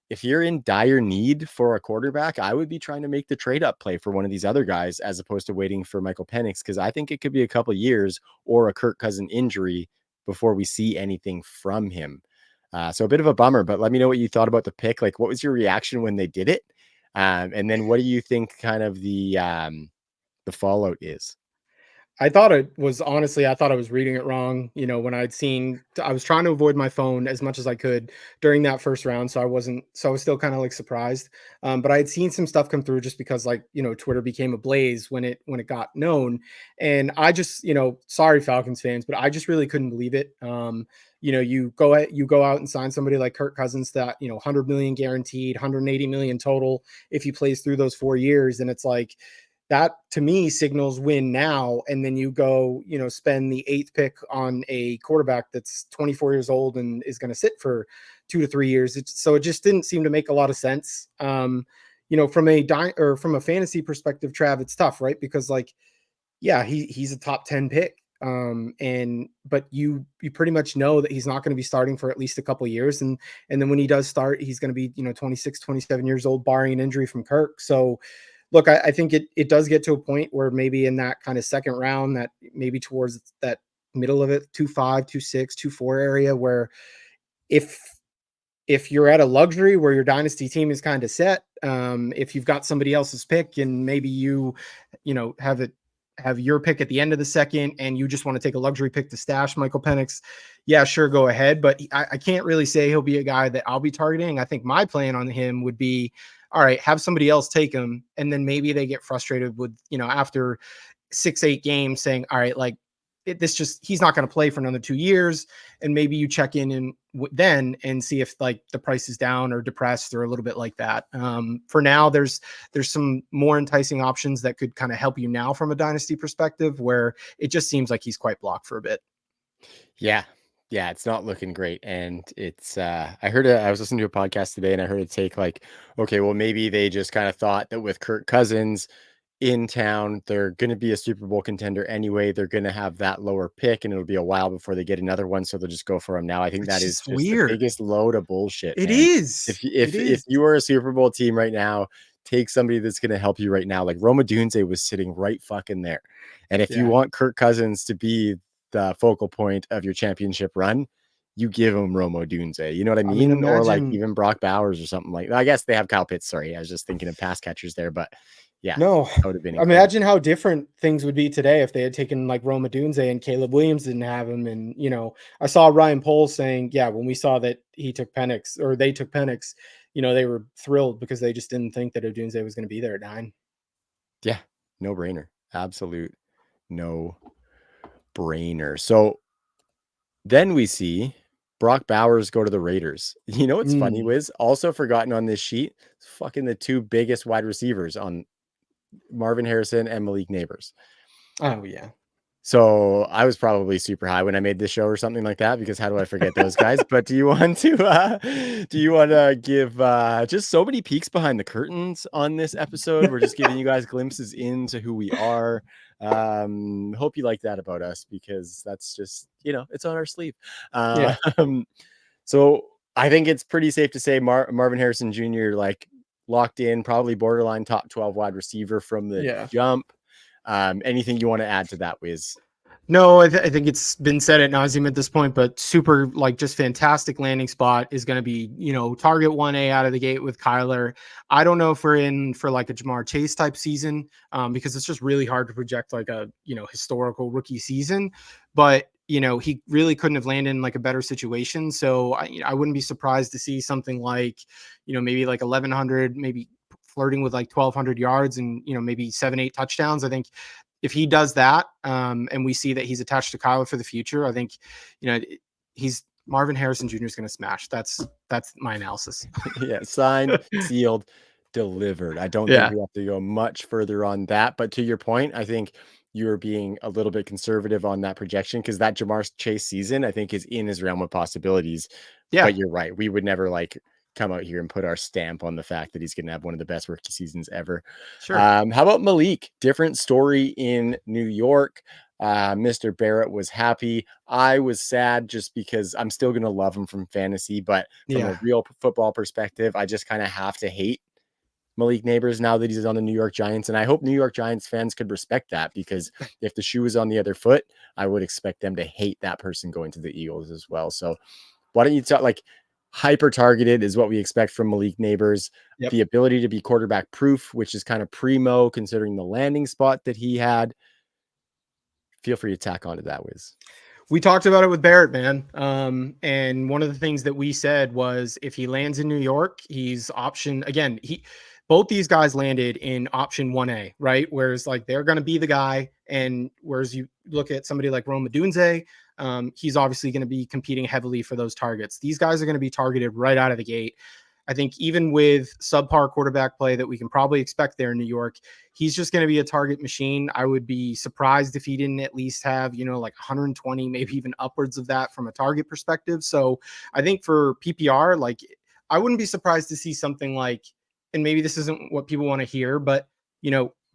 if you're in dire need for a quarterback, I would be trying to make the trade up play for one of these other guys as opposed to waiting for Michael Penix. Cause I think it could be a couple years or a Kirk Cousin injury before we see anything from him. So a bit of a bummer, but let me know what you thought about the pick. Like, what was your reaction when they did it? And then what do you think kind of the fallout is? I thought it was honestly, I thought I was reading it wrong. When I was trying to avoid my phone as much as I could during that first round. So I was still kind of like surprised. But I had seen some stuff come through just because like, Twitter became ablaze when it got known. And I just, sorry, Falcons fans, but I just really couldn't believe it. You go out and sign somebody like Kirk Cousins that, 100 million guaranteed, 180 million total if he plays through those 4 years. And it's like, that to me signals win now. And then you go, spend the eighth pick on a quarterback that's 24 years old and is going to sit for 2 to 3 years. So it just didn't seem to make a lot of sense. From a fantasy perspective, Trav, it's tough, right? Because like, yeah, he's a top 10 pick. But you pretty much know that he's not going to be starting for at least a couple years. And then when he does start, he's going to be, 26, 27 years old, barring an injury from Kirk. So look, I think it does get to a point where maybe in that kind of second round, that maybe towards that middle of it, 2.5, 2.6, 2.4 area, where if if you're at a luxury where your dynasty team is kind of set, if you've got somebody else's pick and maybe have your pick at the end of the second and you just want to take a luxury pick to stash Michael Penix, yeah, sure, go ahead. But I can't really say he'll be a guy that I'll be targeting. I think my plan on him would be, all right, have somebody else take him, and then maybe they get frustrated with, after 6, 8 games saying, all right, like he's not going to play for another 2 years. And maybe you check in and then and see if like the price is down or depressed or a little bit like that. For now, there's some more enticing options that could kind of help you now from a dynasty perspective, where it just seems like he's quite blocked for a bit. Yeah. Yeah, it's not looking great. And it's I was listening to a podcast today and I heard it take like, okay, well, maybe they just kind of thought that with Kirk Cousins in town, they're going to be a Super Bowl contender anyway. They're going to have that lower pick, and it'll be a while before they get another one. So they'll just go for him now. I think It's that is just just the weird. biggest load of bullshit, It man. is. It If is. you are a Super Bowl team right now, take somebody that's going to help you right now. Like Roma Dunze was sitting right fucking there, and if you Yeah. want Kirk Cousins to be the focal point of your championship run, you give him Romo Dunze. You know what I I mean, mean? Or like imagine. even Brock Bowers or something like that. I guess they have Kyle Pitts. Sorry, I was just thinking of pass catchers there, but yeah, No, that would have been incredible. imagine how different things would be today if they had taken like Roma Dunze and Caleb Williams didn't have him. And I saw Ryan Poles saying, yeah, when we saw that he took Penix or they took Penix, they were thrilled because they just didn't think that Odunze was going to be there at 9. Yeah, no brainer. Absolute no brainer. So then we see Brock Bowers go to the Raiders. You know what's funny, Mm. Wiz? Also forgotten on this sheet, fucking the two biggest wide receivers on Marvin Harrison and Malik Neighbors. Oh yeah. So I was probably super high when I made this show or something like that, because how do I forget those guys? But do you want to give just so many peeks behind the curtains on this episode? We're just giving you guys glimpses into who we are. Hope you like that about us, because that's just, it's on our sleeve. Yeah. Um, so I think it's pretty safe to say Marvin Harrison Jr., like, locked in, probably borderline top 12 wide receiver from the Yeah. jump. Anything you want to add to that, Wiz? No, I think it's been said at nauseum at this point, but super, like, just fantastic landing spot is going to be, target 1A out of the gate with Kyler. I don't know if we're in for like a Jamar Chase type season, because it's just really hard to project like a, historical rookie season, but he really couldn't have landed in like a better situation. So I wouldn't be surprised to see something like, maybe like 1100, maybe flirting with like 1200 yards and, maybe 7, 8 touchdowns. I think if he does that, and we see that he's attached to Kyler for the future, I think, he's Marvin Harrison Jr. is going to smash. That's my analysis. Yeah, signed, sealed, delivered. I don't think Yeah, we have to go much further on that. But to your point, I think you're being a little bit conservative on that projection, because that Jamar Chase season, I think, is in his realm of possibilities. yeah, But you're right. We would never like come out here and put our stamp on the fact that he's going to have one of the best rookie seasons ever. sure. How about Malik? Different story in New York. Mr. Barrett was happy. I was sad, just because I'm still going to love him from fantasy, but from a Yeah, real football perspective, I just kind of have to hate Malik Neighbors now that he's on the New York Giants. And I hope New York Giants fans could respect that, because if the shoe is on the other foot, I would expect them to hate that person going to the Eagles as well. So why don't you talk, like, hyper targeted is what we expect from Malik Neighbors. yep. The ability to be quarterback proof, which is kind of primo considering the landing spot that he had. Feel free to tack onto that, Wiz. We talked about it with Barrett, man. And one of the things that we said was if he lands in New York, he's option again. Both these guys landed in option 1A, right? Whereas like they're going to be the guy. And whereas you look at somebody like Rome Odunze, he's obviously going to be competing heavily for those targets. These guys are going to be targeted right out of the gate. I think even with subpar quarterback play that we can probably expect there in New York, he's just going to be a target machine. I would be surprised if he didn't at least have, like 120, maybe even upwards of that from a target perspective. So I think for PPR, like I wouldn't be surprised to see something like, and maybe this isn't what people want to hear, but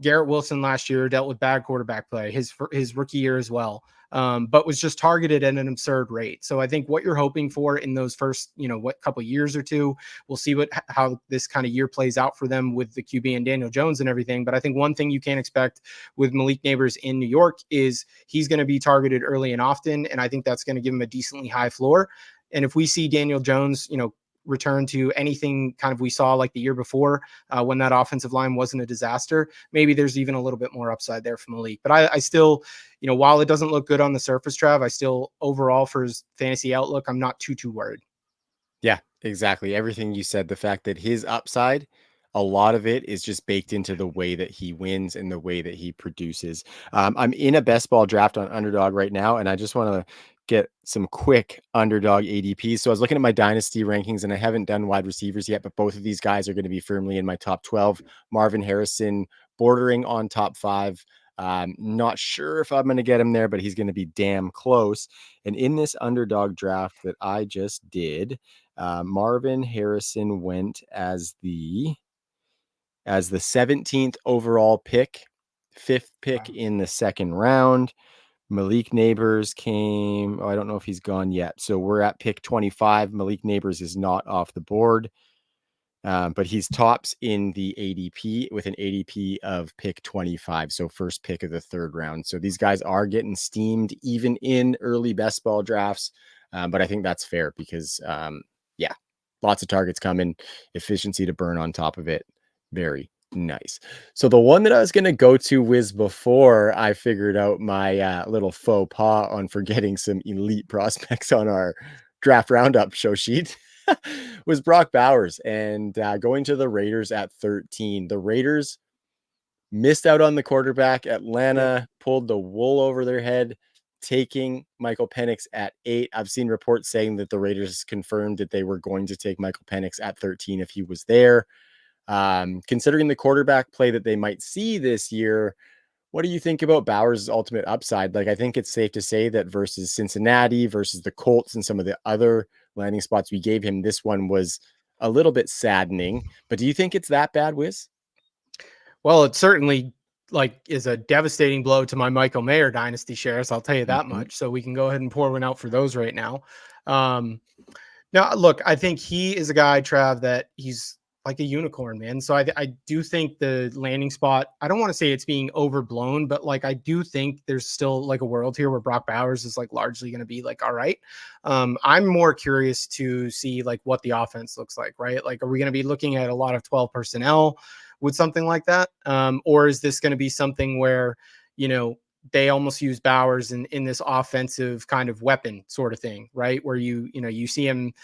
Garrett Wilson last year dealt with bad quarterback play, his rookie year as well, but was just targeted at an absurd rate. So I think what you're hoping for in those first, couple years or two, we'll see how this kind of year plays out for them with the QB and Daniel Jones and everything. But I think one thing you can't expect with Malik Neighbors in New York is he's going to be targeted early and often, and I think that's going to give him a decently high floor. And if we see Daniel Jones, return to anything kind of we saw like the year before, when that offensive line wasn't a disaster, maybe there's even a little bit more upside there from Malik. But I still, while it doesn't look good on the surface, Trav, I still overall for his fantasy outlook, I'm not too worried. Yeah, exactly. Everything you said, the fact that his upside, a lot of it is just baked into the way that he wins and the way that he produces. I'm in a best ball draft on Underdog right now, and I just want to get some quick Underdog ADPs. So I was looking at my dynasty rankings, and I haven't done wide receivers yet, but both of these guys are going to be firmly in my top 12. Marvin Harrison bordering on top 5. Not sure if I'm going to get him there, but he's going to be damn close. And in this Underdog draft that I just did, Marvin Harrison went as the 17th overall pick, 5th pick Wow. in the second round. Malik Neighbors came. Oh, I don't know if he's gone yet. So we're at pick 25. Malik Neighbors is not off the board, but he's tops in the ADP with an ADP of pick 25. So first pick of the third round. So these guys are getting steamed even in early best ball drafts. But I think that's fair because, yeah, lots of targets coming, efficiency to burn on top of it. Very nice. So the one that I was going to go to, Wiz, before I figured out my little faux pas on forgetting some elite prospects on our draft roundup show sheet was Brock Bowers, and going to the Raiders at 13. The Raiders missed out on the quarterback. Yep. Atlanta pulled the wool over their head, taking Michael Penix at 8. I've seen reports saying that the Raiders confirmed that they were going to take Michael Penix at 13 if he was there. Considering the quarterback play that they might see this year, what do you think about Bowers' ultimate upside? Like, I think it's safe to say that versus Cincinnati, versus the Colts, and some of the other landing spots we gave him, this one was a little bit saddening. But do you think it's that bad, Wiz? Well, it certainly like is a devastating blow to my Michael Mayer dynasty shares. I'll tell you that Mm-hmm. much. So we can go ahead and pour one out for those right now. Um, Now, look, I think he is a guy, Trav, that he's like a unicorn, man. So I do think the landing spot, I don't want to say it's being overblown, but like I do think there's still like a world here where Brock Bowers is like largely going to be like, all right. I'm more curious to see like what the offense looks like, right? Like, are we going to be looking at a lot of 12 personnel with something like that? Or is this going to be something where, you know, they almost use Bowers in this offensive kind of weapon sort of thing, right? Where you see him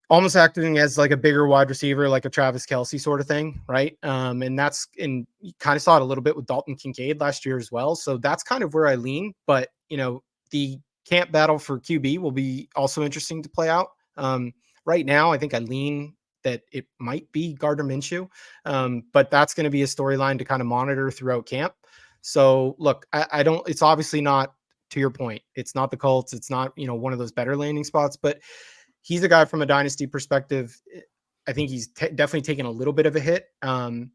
almost acting as like a bigger wide receiver, like a Travis Kelce sort of thing, right? And you kind of saw it a little bit with Dalton Kincaid last year as well. So that's kind of where I lean. But the camp battle for QB will be also interesting to play out. Right now, I think I lean that it might be Gardner Minshew, but that's going to be a storyline to kind of monitor throughout camp. So look, I don't. It's obviously not, to your point. It's not the Colts. It's not one of those better landing spots, but he's a guy from a dynasty perspective. I think he's definitely taken a little bit of a hit. And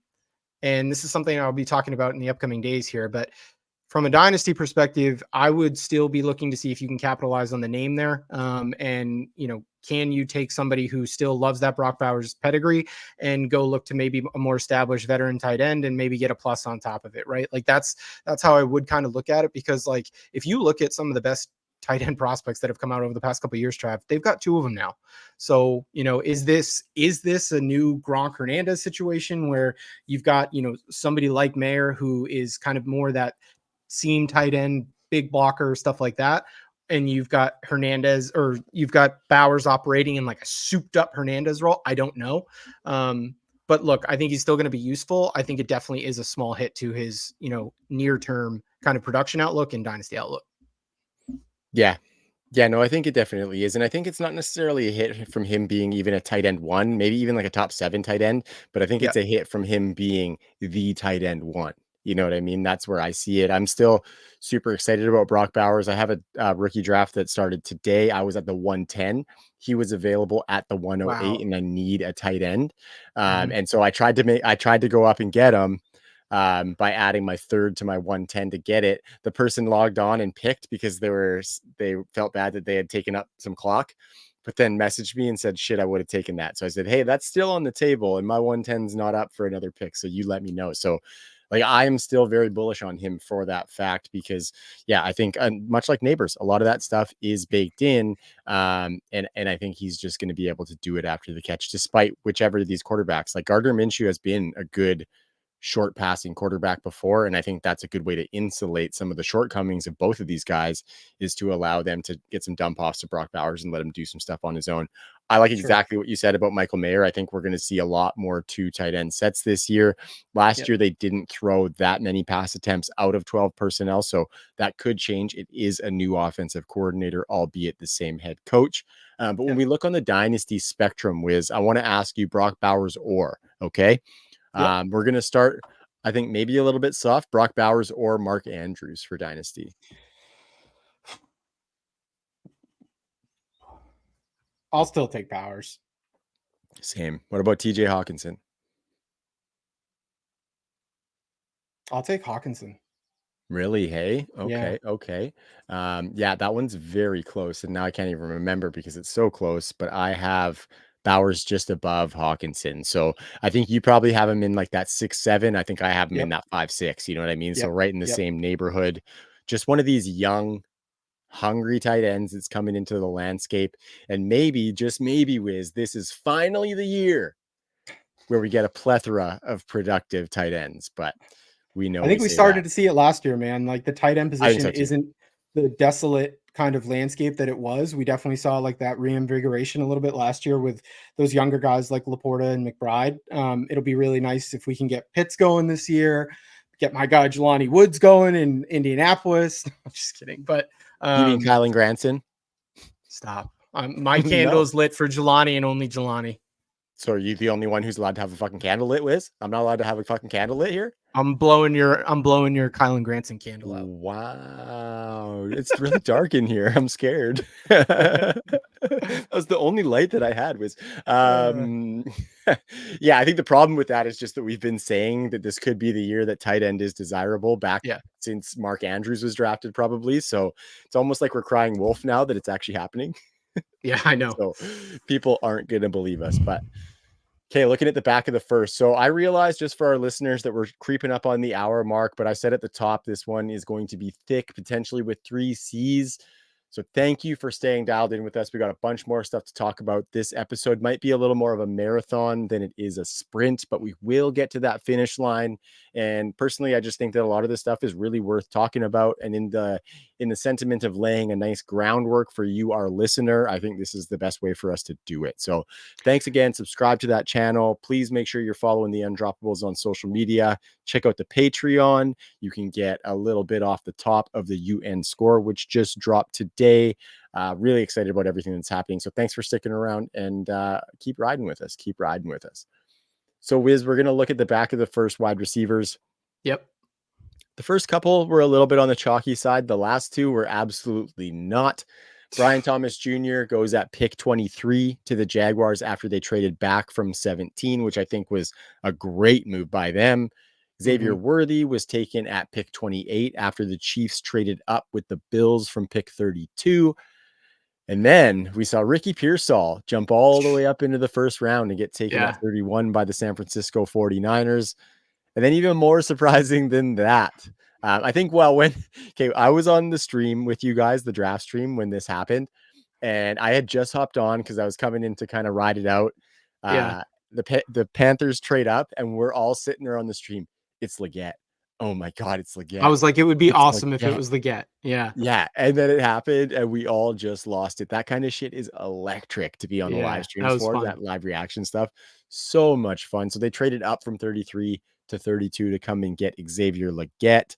this is something I'll be talking about in the upcoming days here. But from a dynasty perspective, I would still be looking to see if you can capitalize on the name there. And, can you take somebody who still loves that Brock Bowers pedigree and go look to maybe a more established veteran tight end and maybe get a plus on top of it, right? Like that's how I would kind of look at it, because like if you look at some of the best tight end prospects that have come out over the past couple of years, Trav, they've got two of them now. So, is this a new Gronk Hernandez situation where you've got, somebody like Mayer who is kind of more that seam tight end, big blocker, stuff like that? And you've got Hernandez, or you've got Bowers operating in like a souped up Hernandez role. I don't know. But look, I think he's still going to be useful. I think it definitely is a small hit to his, near term kind of production outlook and dynasty outlook. Yeah. Yeah, no, I think it definitely is. And I think it's not necessarily a hit from him being even a tight end one, maybe even like a top 7 tight end, but I think Yeah. it's a hit from him being the tight end one. You know what I mean? That's where I see it. I'm still super excited about Brock Bowers. I have a rookie draft that started today. I was at the 110. He was available at the 108, Wow. and I need a tight end. Mhm. And so I tried to go up and get him by adding my third to my 110 to get it. The person logged on and picked because they felt bad that they had taken up some clock, but then messaged me and said, shit, I would have taken that. So I said, hey, that's still on the table and my 110's not up for another pick. So you let me know. So like, I am still very bullish on him for that fact, because yeah, I think much like Neighbors, a lot of that stuff is baked in. And I think he's just going to be able to do it after the catch, despite whichever of these quarterbacks. Like Gardner Minshew has been a good short passing quarterback before. And I think that's a good way to insulate some of the shortcomings of both of these guys, is to allow them to get some dump offs to Brock Bowers and let him do some stuff on his own. I like Sure. exactly what you said about Michael Mayer. I think we're going to see a lot more 2 tight end sets this year. Last Yep. year, they didn't throw that many pass attempts out of 12 personnel. So that could change. It is a new offensive coordinator, albeit the same head coach. But when Yep. we look on the dynasty spectrum, Wiz, I want to ask you Brock Bowers okay? Yep. We're going to start, I think, maybe a little bit soft, Brock Bowers or Mark Andrews for Dynasty. I'll still take Bowers. Same. What about TJ Hawkinson? I'll take Hawkinson. Really? Hey, Yeah. okay. Yeah, that one's very close. And now I can't even remember because it's so close, but I have Bowers just above Hawkinson. So I think you probably have him in like that 6-7. I think I have him in Yep. that 5-6. You know what I mean? So Yep. right in the Yep. same neighborhood. Just one of these young, hungry tight ends that's coming into the landscape. And maybe, just maybe, Wiz, this is finally the year where we get a plethora of productive tight ends. But we know I we think we say started that. to see it last year, man. Like the tight end I think position so too. isn't the desolate kind of landscape that it was. We definitely saw like that reinvigoration a little bit last year with those younger guys like Laporta and McBride. It'll be really nice if we can get Pitts going this year, get my guy Jelani Woods going in Indianapolis. I'm just kidding, but You mean Kylan Granson? stop. My No. candle's lit for Jelani and only Jelani. So are you the only one who's allowed to have a fucking candle lit, Wiz? I'm not allowed to have a fucking candle lit here? I'm blowing your Kylan Granson candle out. Wow. It's really dark in here. I'm scared. That was the only light that I had was yeah, I think the problem with that is just that we've been saying that this could be the year that tight end is desirable back Yeah. since Mark Andrews was drafted probably. So it's almost like we're crying wolf now that it's actually happening. Yeah, I know. So people aren't going to believe us, but okay, looking at the back of the first. So I realized just for our listeners that we're creeping up on the hour mark, but I said at the top, this one is going to be thick, potentially with 3 C's. So thank you for staying dialed in with us. We got a bunch more stuff to talk about. This episode might be a little more of a marathon than it is a sprint, but we will get to that finish line. And personally, I just think that a lot of this stuff is really worth talking about. And in the sentiment of laying a nice groundwork for you, our listener, I think this is the best way for us to do it. So thanks again. Subscribe to that channel. Please make sure you're following the Undroppables on social media. Check out the Patreon. You can get a little bit off the top of the UN score, which just dropped today. Really excited about everything that's happening. So thanks for sticking around and keep riding with us. Keep riding with us. So Wiz, we're going to look at the back of the first wide receivers. Yep. The first couple were a little bit on the chalky side. The last two were absolutely not. Brian Thomas Jr. goes at pick 23 to the Jaguars after they traded back from 17, which I think was a great move by them. Xavier Worthy was taken at pick 28 after the Chiefs traded up with the Bills from pick 32. And then we saw Ricky Pearsall jump all the way up into the first round and get taken at 31 by the San Francisco 49ers. And then even more surprising than that, I think, I was on the stream with you guys, the draft stream, when this happened, and I had just hopped on because I was coming in to kind of ride it out. The Panthers trade up, and we're all sitting there on the stream. It's Leggett. Oh my God, it's Leggett. I was like, it would be It's awesome if it Leggett. was Leggett. Yeah. Yeah. And then it happened, and we all just lost it. That kind of shit is electric to be on the live streams for, fun. that live reaction stuff. So much fun. So they traded up from 33 to 32 to come and get Xavier Leggett.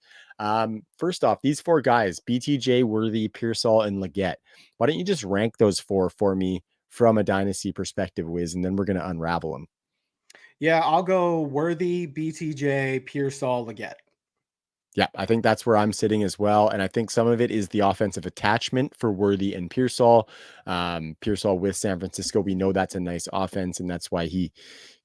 First off, these 4 guys, BTJ, Worthy, Pearsall, and Leggett. Why don't you just rank those 4 for me from a dynasty perspective, Wiz, and then we're going to unravel them. Yeah, I'll go Worthy, BTJ, Pearsall, Leggett. Yeah, I think that's where I'm sitting as well. And I think some of it is the offensive attachment for Worthy and Pearsall. Pearsall with San Francisco, we know that's a nice offense, and that's why he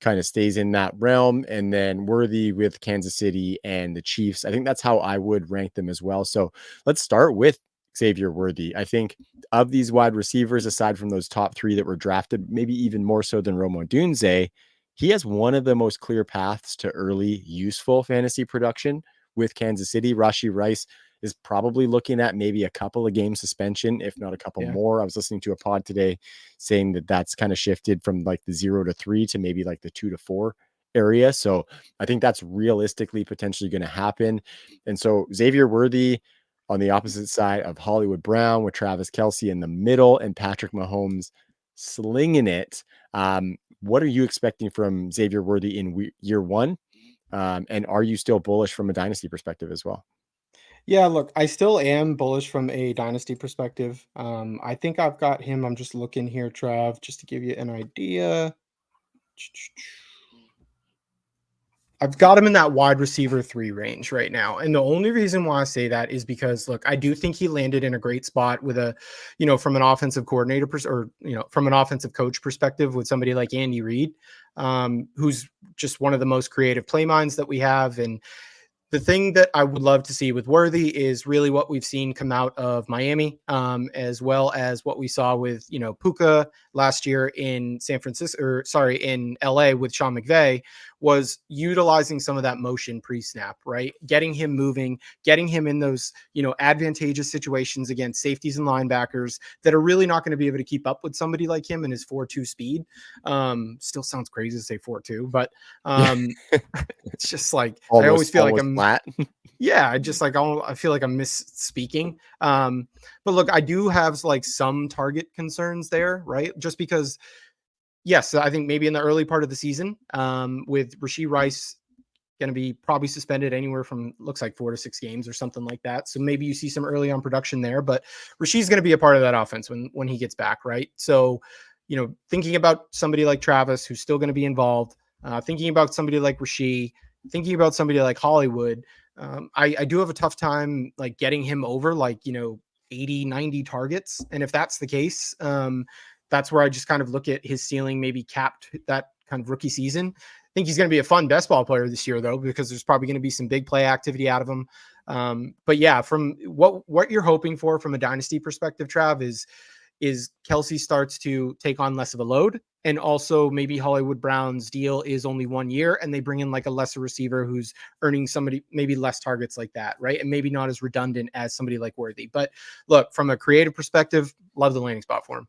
kind of stays in that realm. And then Worthy with Kansas City and the Chiefs. I think that's how I would rank them as well. So let's start with Xavier Worthy. I think of these wide receivers, aside from those top 3 that were drafted, maybe even more so than Rome Odunze, he has one of the most clear paths to early useful fantasy production with Kansas City. Rashee Rice is probably looking at maybe a couple of game suspension, if not a couple more. I was listening to a pod today saying that that's kind of shifted from like the 0 to 3 to maybe like the 2 to 4 area. So I think that's realistically potentially going to happen. And so Xavier Worthy on the opposite side of Hollywood Brown with Travis Kelce in the middle and Patrick Mahomes slinging it. What are you expecting from Xavier Worthy in year 1? And are you still bullish from a dynasty perspective as well? Yeah, look, I still am bullish from a dynasty perspective. I think I've got him. I'm just looking here, Trav, just to give you an idea. I've got him in that wide receiver 3 range right now. And the only reason why I say that is because, look, I do think he landed in a great spot with from an offensive coordinator from an offensive coach perspective with somebody like Andy Reid, who's just one of the most creative play minds that we have. And the thing that I would love to see with Worthy is really what we've seen come out of Miami, as well as what we saw with, Puka last year in in LA with Sean McVay, was utilizing some of that motion pre-snap, right? Getting him moving, getting him in those, advantageous situations against safeties and linebackers that are really not going to be able to keep up with somebody like him and his 4.2 speed. Still sounds crazy to say 4.2, but it's just like, I always feel like I'm flat. Yeah, I feel like I'm misspeaking. But look, I do have like some target concerns there, right? Just because, yes, I think maybe in the early part of the season, with Rashee Rice going to be probably suspended anywhere from, looks like 4 to 6 games or something like that. So maybe you see some early on production there, but Rasheed's going to be a part of that offense when he gets back, right? So, thinking about somebody like Travis, who's still going to be involved, thinking about somebody like Rasheed, thinking about somebody like Hollywood, I do have a tough time like getting him over 80, 90 targets. And if that's the case, that's where I just kind of look at his ceiling, maybe capped that kind of rookie season. I think he's going to be a fun best ball player this year, though, because there's probably going to be some big play activity out of him. But yeah, from what you're hoping for from a dynasty perspective, Trav, is Kelsey starts to take on less of a load. And also maybe Hollywood Brown's deal is only 1 year and they bring in like a lesser receiver who's earning somebody maybe less targets like that, right? And maybe not as redundant as somebody like Worthy. But look, from a creative perspective, love the landing spot for him.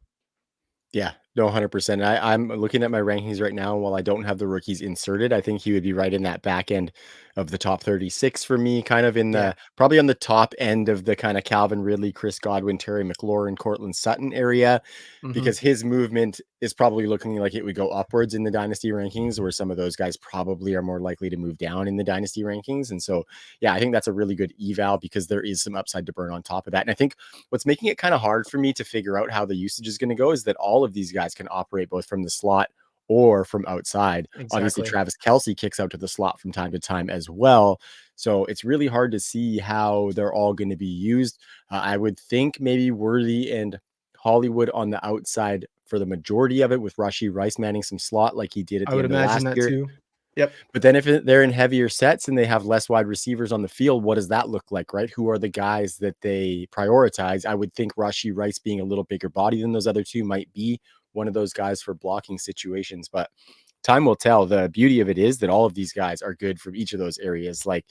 Yeah, no, 100%. I'm looking at my rankings right now. While I don't have the rookies inserted, I think he would be right in that back end of the top 36 for me, kind of in Yeah. the probably on the top end of the kind of Calvin Ridley, Chris Godwin, Terry McLaurin, Cortland Sutton area, Mm-hmm. because his movement is probably looking like it would go upwards in the dynasty rankings, where some of those guys probably are more likely to move down in the dynasty rankings. And so, yeah, I think that's a really good eval because there is some upside to burn on top of that. And I think what's making it kind of hard for me to figure out how the usage is going to go is that all of these guys can operate both from the slot or from outside. Obviously, Exactly. Travis Kelsey kicks out to the slot from time to time as well. So it's really hard to see how they're all going to be used. I would think maybe Worthy and Hollywood on the outside for the majority of it, with Rashee Rice manning some slot like he did at I the would end of imagine last that year. too. Yep. But then if they're in heavier sets and they have less wide receivers on the field, what does that look like, right? Who are the guys that they prioritize? I would think Rashee Rice, being a little bigger body than those other two, might be one of those guys for blocking situations. But time will tell. The beauty of it is that all of these guys are good from each of those areas. Like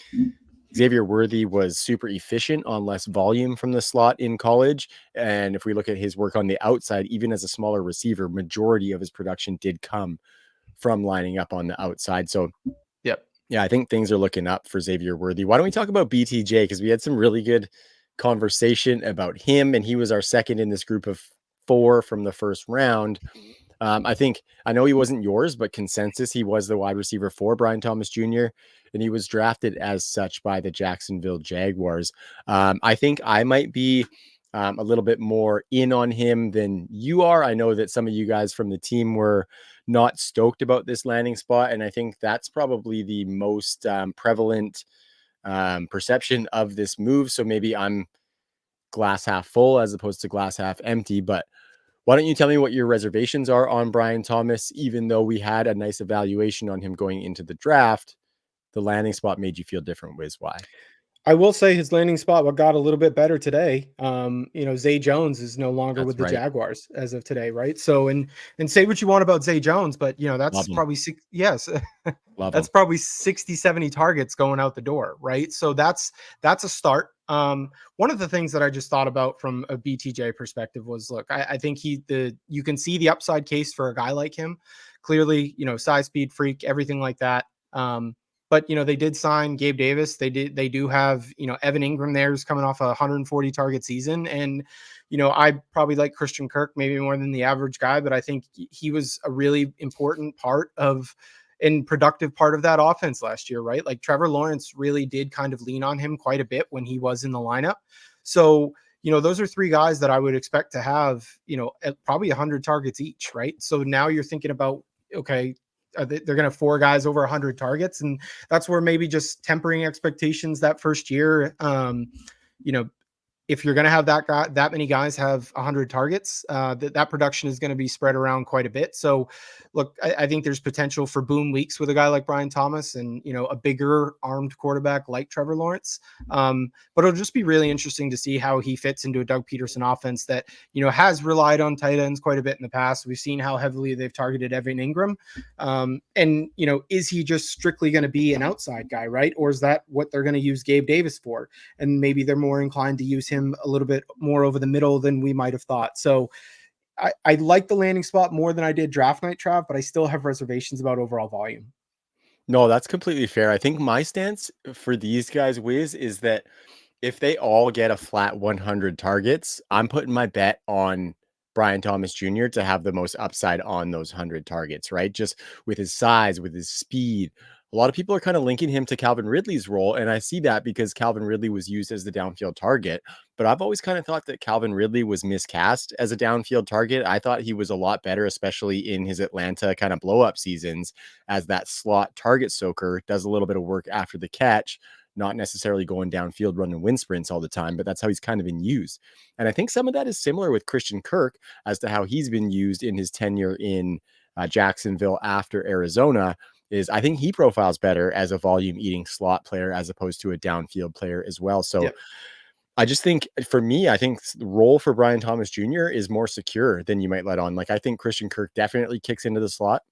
Xavier Worthy was super efficient on less volume from the slot in college. And if we look at his work on the outside, even as a smaller receiver, majority of his production did come from lining up on the outside. So Yep. yeah, I think things are looking up for Xavier Worthy. Why don't we talk about BTJ? Because we had some really good conversation about him, and he was our second in this group of four from the first round. I know he wasn't yours, but consensus, he was the wide receiver for Brian Thomas Jr., and he was drafted as such by the Jacksonville Jaguars. I think I might be a little bit more in on him than you are. I know that some of you guys from the team were not stoked about this landing spot, and I think that's probably the most prevalent perception of this move. So maybe I'm glass half full as opposed to glass half empty. But why don't you tell me what your reservations are on Brian Thomas? Even though we had a nice evaluation on him going into the draft, the landing spot made you feel different. Wiz, why? I will say his landing spot got a little bit better today. Zay Jones is no longer That's with the right. Jaguars as of today, right? So, and say what you want about Zay Jones, but Love that's him. probably six, yes, Love that's him. probably 60, 70 targets going out the door, right? So that's a start. One of the things that I just thought about from a BTJ perspective was, look, I think you can see the upside case for a guy like him. Clearly, size, speed, freak, everything like that. But they did sign Gabe Davis. They do have Evan Ingram there, who's coming off a 140 target season, and I probably like Christian Kirk maybe more than the average guy, but I think he was a really important part of and productive part of that offense last year, right? Like Trevor Lawrence really did kind of lean on him quite a bit when he was in the lineup. So those are three guys that I would expect to have at probably 100 targets each, right? So now you're thinking about, okay, they're going to have four guys over 100 targets, and that's where maybe just tempering expectations that first year. You know, if you're going to have that many guys have 100 targets, that production is going to be spread around quite a bit. So, look, I think there's potential for boom weeks with a guy like Brian Thomas and a bigger armed quarterback like Trevor Lawrence. But it'll just be really interesting to see how he fits into a Doug Peterson offense that has relied on tight ends quite a bit in the past. We've seen how heavily they've targeted Evan Ingram, and is he just strictly going to be an outside guy, right? Or is that what they're going to use Gabe Davis for? And maybe they're more inclined to use him a little bit more over the middle than we might have thought. So I like the landing spot more than I did draft night, Trav, but I still have reservations about overall volume. No, that's completely fair. I think my stance for these guys, Wiz, is that if they all get a flat 100 targets, I'm putting my bet on Brian Thomas Jr. to have the most upside on those 100 targets, right? Just with his size, with his speed, A lot of people are kind of linking him to Calvin Ridley's role, and I see that because Calvin Ridley was used as the downfield target. But I've always kind of thought that Calvin Ridley was miscast as a downfield target. I thought he was a lot better, especially in his Atlanta kind of blow up seasons, as that slot target soaker, does a little bit of work after the catch, not necessarily going downfield running wind sprints all the time, but that's how he's kind of been used. And I think some of that is similar with Christian Kirk as to how he's been used in his tenure in Jacksonville after Arizona. Is I think he profiles better as a volume eating slot player as opposed to a downfield player as well. So Yep. I just think for me, I think the role for Brian Thomas Jr. is more secure than you might let on. Like I think Christian Kirk definitely kicks into the slot.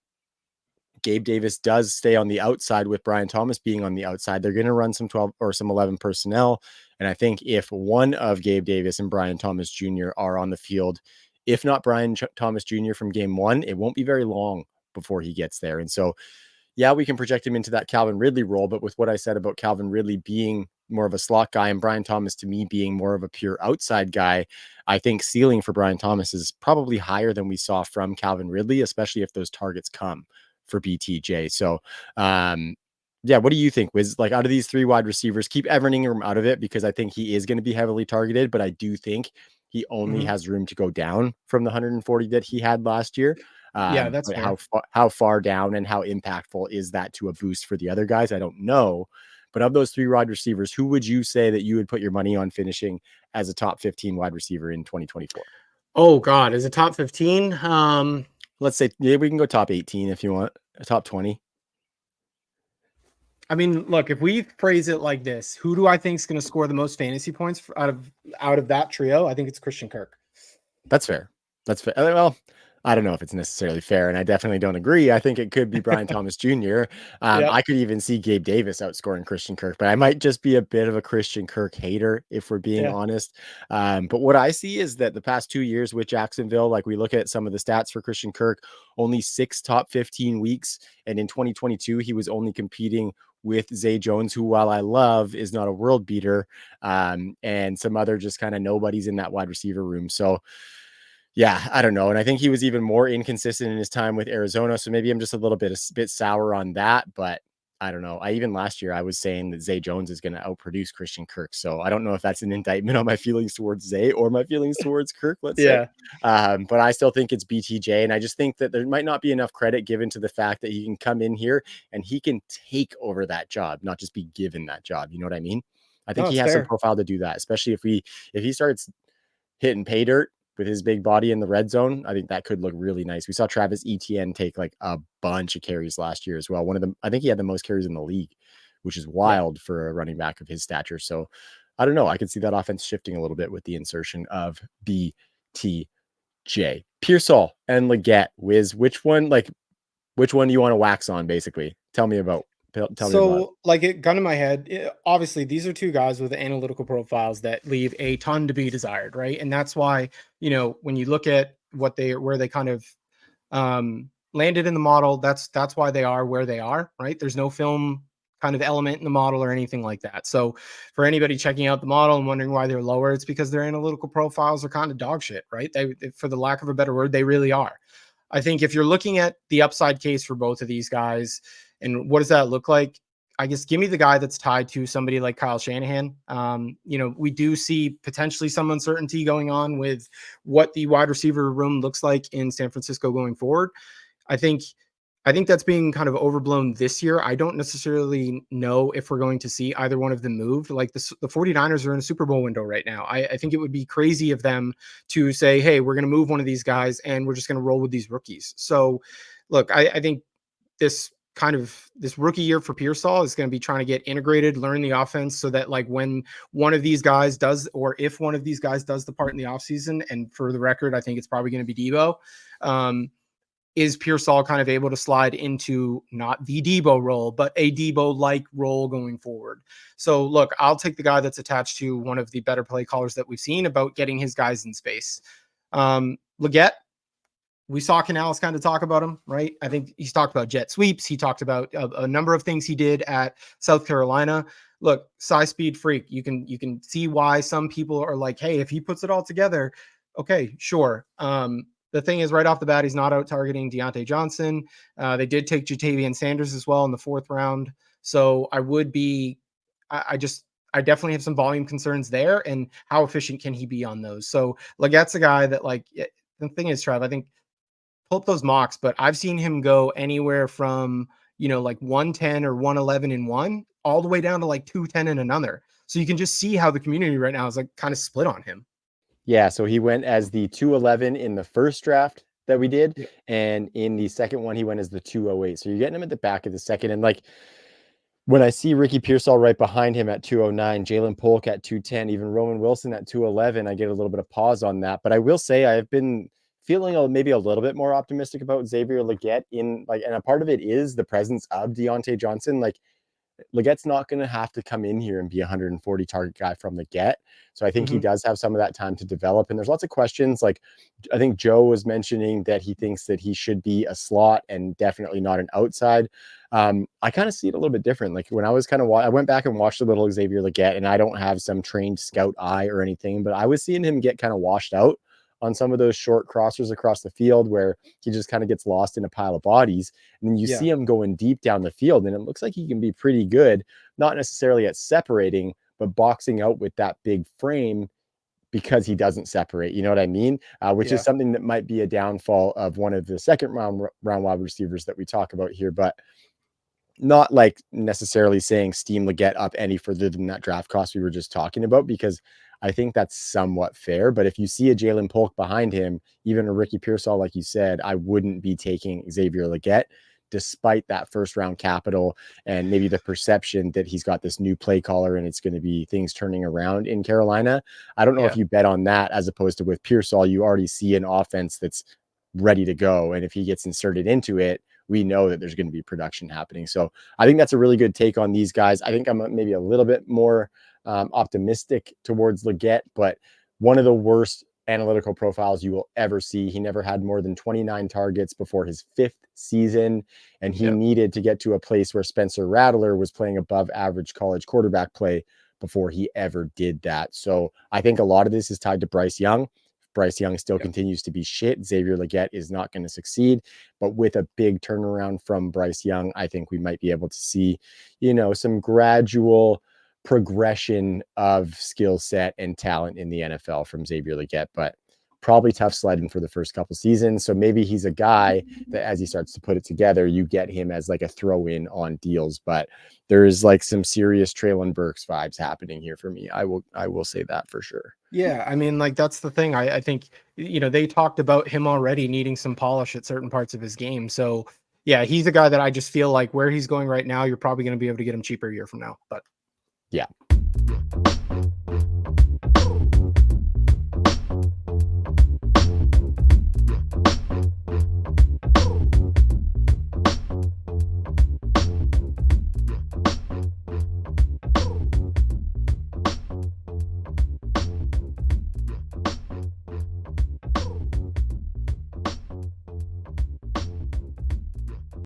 Gabe Davis does stay on the outside with Brian Thomas being on the outside. They're going to run some 12 or some 11 personnel. And I think if one of Gabe Davis and Brian Thomas Jr. are on the field, if not Brian Thomas Jr. from game one, it won't be very long before he gets there. And so yeah, we can project him into that Calvin Ridley role, but with what I said about Calvin Ridley being more of a slot guy and Brian Thomas to me being more of a pure outside guy, I think ceiling for Brian Thomas is probably higher than we saw from Calvin Ridley, especially if those targets come for BTJ. So, yeah, what do you think, Wiz? Like out of these three wide receivers, keep Evan Ingram out of it because I think he is going to be heavily targeted, but I do think he only Mhm. has room to go down from the 140 that he had last year. Yeah, that's But fair. how far down and how impactful is that to a boost for the other guys? I don't know. But of those three wide receivers, who would you say that you would put your money on finishing as a top 15 wide receiver in 2024? Oh God, is it top 15? Let's say yeah, we can go top 18 if you want, top 20. I mean, look, if we phrase it like this, who do I think is going to score the most fantasy points out of that trio? I think it's Christian Kirk. That's fair. That's fair. Well, I don't know if it's necessarily fair, and I definitely don't agree. I think it could be Brian Thomas Jr. Yep. I could even see Gabe Davis outscoring Christian Kirk, but I might just be a bit of a Christian Kirk hater if we're being Yeah. honest. But what I see is that the past 2 years with Jacksonville, like we look at some of the stats for Christian Kirk, only 6 top 15 weeks, and in 2022 he was only competing with Zay Jones, who, while I love, is not a world beater, and some other just kind of nobodies in that wide receiver room. So yeah, I don't know. And I think he was even more inconsistent in his time with Arizona. So maybe I'm just a bit sour on that. But I don't know. I even last year I was saying that Zay Jones is going to outproduce Christian Kirk. So I don't know if that's an indictment on my feelings towards Zay or my feelings towards Kirk, let's say. Yeah. But I still think it's BTJ. And I just think that there might not be enough credit given to the fact that he can come in here and he can take over that job, not just be given that job. You know what I mean? I think No, he it's has some fair. profile to do that, especially if he starts hitting pay dirt with his big body in the red zone. I think that could look really nice. We saw Travis Etienne take like a bunch of carries last year as well. One of them, I think he had the most carries in the league, which is Yeah. wild for a running back of his stature. So I don't know. I can see that offense shifting a little bit with the insertion of BTJ. Pearsall and Leggett. Wiz, which one do you want to wax on, basically? Tell me about it. So, like, it gun in my head, obviously, these are two guys with analytical profiles that leave a ton to be desired, right? And that's why, when you look at where they kind of landed in the model, that's why they are where they are, right? There's no film kind of element in the model or anything like that. So, for anybody checking out the model and wondering why they're lower, it's because their analytical profiles are kind of dog shit, right? For the lack of a better word, they really are. I think if you're looking at the upside case for both of these guys, and what does that look like? I guess give me the guy that's tied to somebody like Kyle Shanahan. We do see potentially some uncertainty going on with what the wide receiver room looks like in San Francisco going forward. I think that's being kind of overblown this year. I don't necessarily know if we're going to see either one of them moved. Like the 49ers are in a Super Bowl window right now. I think it would be crazy of them to say, hey, we're going to move one of these guys and we're just going to roll with these rookies. So look, I think this rookie year for Pearsall is going to be trying to get integrated, learn the offense so that like when one of these guys does, or if one of these guys does the part in the offseason, and for the record, I think it's probably going to be Debo, is Pearsall kind of able to slide into not the Debo role, but a Debo-like role going forward. So look, I'll take the guy that's attached to one of the better play callers that we've seen about getting his guys in space. Leggett, we saw Canales kind of talk about him, right? I think he's talked about jet sweeps. He talked about a number of things he did at South Carolina. Look, size speed freak. You can see why some people are like, hey, if he puts it all together, okay, sure. the thing is, right off the bat, he's not out targeting Deontay Johnson. They did take Jatavian Sanders as well in the 4th round. So I would be, I definitely have some volume concerns there. And how efficient can he be on those? So Legette's a guy that, like, the thing is, Trav, I think pull up those mocks, but I've seen him go anywhere from, like 110 or 111 in one, all the way down to like 210 in another. So you can just see how the community right now is like kind of split on him. Yeah, so he went as the 211 in the first draft that we did, Yeah. and in the second one, he went as the 208. So you're getting him at the back of the second, and like when I see Ricky Pearsall right behind him at 209, Jalen Polk at 210, even Roman Wilson at 211, I get a little bit of pause on that. But I will say I've been feeling maybe a little bit more optimistic about Xavier Legette in like, and a part of it is the presence of Deontay Johnson. Like Legette's not going to have to come in here and be a 140 target guy from the get. So I think he does have some of that time to develop. And there's lots of questions. Like I think Joe was mentioning that he thinks that he should be a slot and definitely not an outside. I kind of see it a little bit different. Like when I was I went back and watched a little Xavier Legette, and I don't have some trained scout eye or anything, but I was seeing him get kind of washed out on some of those short crossers across the field where he just kind of gets lost in a pile of bodies. And then you see him going deep down the field, and it looks like he can be pretty good, not necessarily at separating, but boxing out with that big frame because he doesn't separate. You know what I mean? Which is something that might be a downfall of one of the second round wide receivers that we talk about here. But not like necessarily saying steam Legette up any further than that draft cost we were just talking about, because I think that's somewhat fair. But if you see a Jalen Polk behind him, even a Ricky Pearsall, like you said, I wouldn't be taking Xavier Legette, despite that first round capital and maybe the perception that he's got this new play caller and it's going to be things turning around in Carolina. I don't know if you bet on that, as opposed to with Pearsall, you already see an offense that's ready to go. And if he gets inserted into it, we know that there's going to be production happening. So I think that's a really good take on these guys. I think I'm maybe a little bit more optimistic towards Legette, but one of the worst analytical profiles you will ever see. He never had more than 29 targets before his 5th season, and he needed to get to a place where Spencer Rattler was playing above average college quarterback play before he ever did that. So I think a lot of this is tied to Bryce Young. Bryce Young still continues to be shit, Xavier Legette is not going to succeed. But with a big turnaround from Bryce Young, I think we might be able to see, some gradual progression of skill set and talent in the NFL from Xavier Legette. But probably tough sledding for the first couple seasons. So maybe he's a guy that as he starts to put it together, you get him as like a throw in on deals. But there's like some serious Traylon Burks vibes happening here for me. I will say that for sure. Yeah, I mean, like that's the thing. I think they talked about him already needing some polish at certain parts of his game. So yeah, he's a guy that I just feel like where he's going right now, you're probably going to be able to get him cheaper a year from now. But yeah.